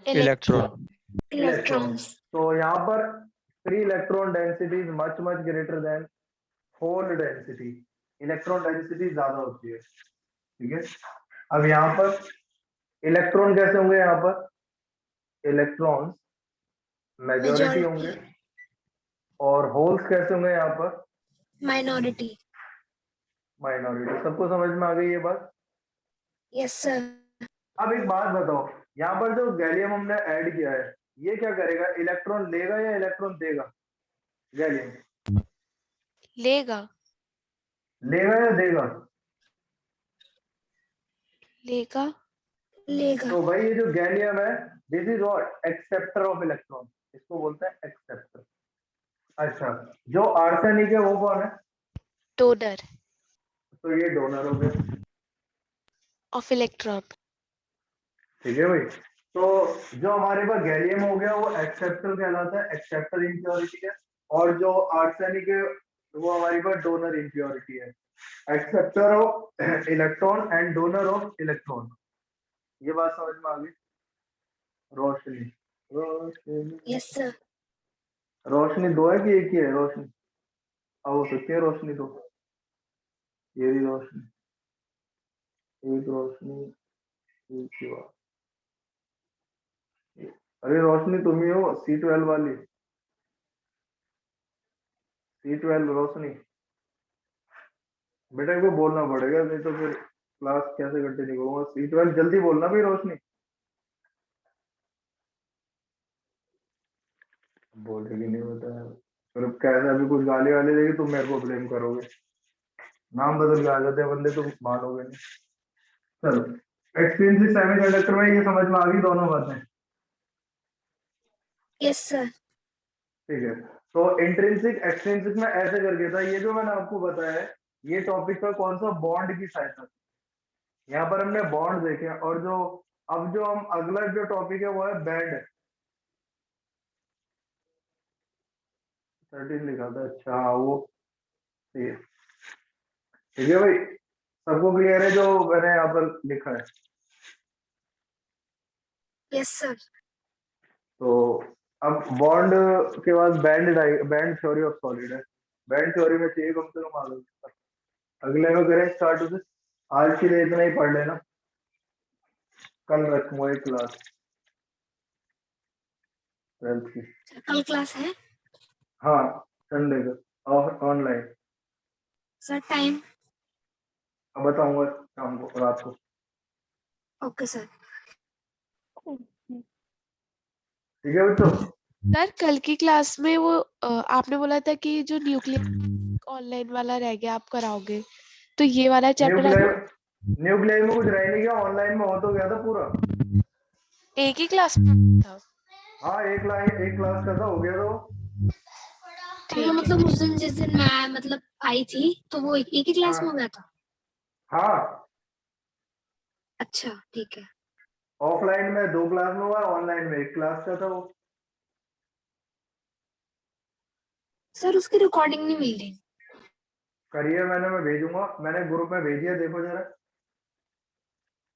इलेक्ट्रॉन। इलेक्ट्रॉन्स। तो यहाँ पर free electron density is much much greater than hole density. Electron density ज्यादा होती है, ठीक है। अब यहाँ पर इलेक्ट्रॉन कैसे होंगे? यहाँ पर इलेक्ट्रॉन्स मेजॉरिटी होंगे, मेजॉरिटी। और होल्स कैसे होंगे? यहाँ पर माइनॉरिटी। माइनॉरिटी। सबको समझ में आ गई ये बात? Yes sir. अब एक बात बताओ, यहाँ पर जो गैलियम हमने ऐड किया है, ये क्या करेगा? इलेक्ट्रॉन लेगा या इलेक्ट्रॉन देगा? गैलियम लेगा। लेगा या देगा? लेगा। लेगा। तो भाई ये जो गैलियम है, this is what? Acceptor of electron, इसको बोलते हैं एक्सेप्टर। अच्छा, जो आर्सेनिक है वो कौन है? डोनर तो ये डोनर हो गया, ऑफ इलेक्ट्रॉन। ठीक है भाई। तो जो हमारे पास गैलियम हो गया वो एक्सेप्टर कहलाता है, एक्सेप्टर इम्प्योरिटी है। और जो आर्सेनिक है वो हमारे पास डोनर इम्प्योरिटी है, acceptor of electron and donor of electron. ये बात समझ में आ गई? रोशनी, रोशनी, यस सर। रोशनी दो है कि एक ही है रोशनी? हो सकती है रोशनी दो। ये भी रोशनी, एक रोशनी, एक ही बात। अरे रोशनी तुम ही हो, C12 वाली, C12 रोशनी। बेटा को बोलना पड़ेगा, नहीं तो फिर क्लास कैसे कंटिन्यू करूंगा? C12 जल्दी बोलना भाई रोशनी। बोलेगी नहीं होता है, फिर कैसे अभी कुछ गाली वाली देगी तुम मेरे को ब्लेम करोगे, नाम बदल के आ जाते हैं बंदे, तुम मानोगे नहीं। चलो, एक्सट्रिंसिक सेमीकंडक्टर में ये समझ में आ गई दोनों बातें, यस सर। ठीक है। तो इंट्रिंसिक एक्सट्रिंसिक में ऐसे करके था, ये जो मैंने आपको बताया है ये टॉपिक का कौन सा? बॉन्ड की सहायता से। यहाँ पर हमने बॉन्ड देखे, और जो अब जो हम अगला जो टॉपिक है वो है बैंड। 13 लिखा था, अच्छा हाँ वो, ठीक है भाई। सबको क्लियर है जो मैंने यहाँ पर लिखा है? Yes sir. तो अब बॉन्ड के बाद band, band theory of solid है। बैंड थ्योरी में चाहिए कम से कम आगे, अगले में करें स्टार्ट उसे। आज के लिए इतना ही पढ़ लेना, कल रखूंगा एक क्लास 12th की। कल क्लास है हाँ, संडे का, और ऑनलाइन। सर? टाइम? अब बताऊंगा शाम को, रात को। Okay sir. ठीक है बच्चों? सर कल की क्लास में वो आपने बोला था कि जो न्यूक्लियर ऑनलाइन वाला रह गया आप कराओगे, तो ये वाला चैप्टर न्यूक्लियर में कुछ रह नहीं गया, ऑनलाइन में हो तो गया था पूरा। एक ही क्लास में था। हाँ, एक क्लास का था, हो गया तो। तो मतलब उस दिन जिस दिन मैं मतलब आई थी तो वो एक ही क्लास में हो गया था? हाँ, अच्छा ठीक है। ऑफलाइन में 2 क्लास में हुआ, ऑनलाइन में 1 क्लास का था वो। सर उसकी रिकॉर्डिंग नहीं मिल रही। करिए, मैं भेजूंगा, मैंने ग्रुप में भेजिए, देखो जरा,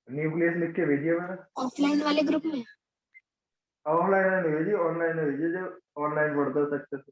न्यूक्लियस लिख के भेजिए मैंने। ऑफलाइन वाले ग्रुप में? ऑफलाइन नहीं भेजी, ऑनलाइन में भेजिए, जो ऑनलाइन पढ़ता है अच्छे से।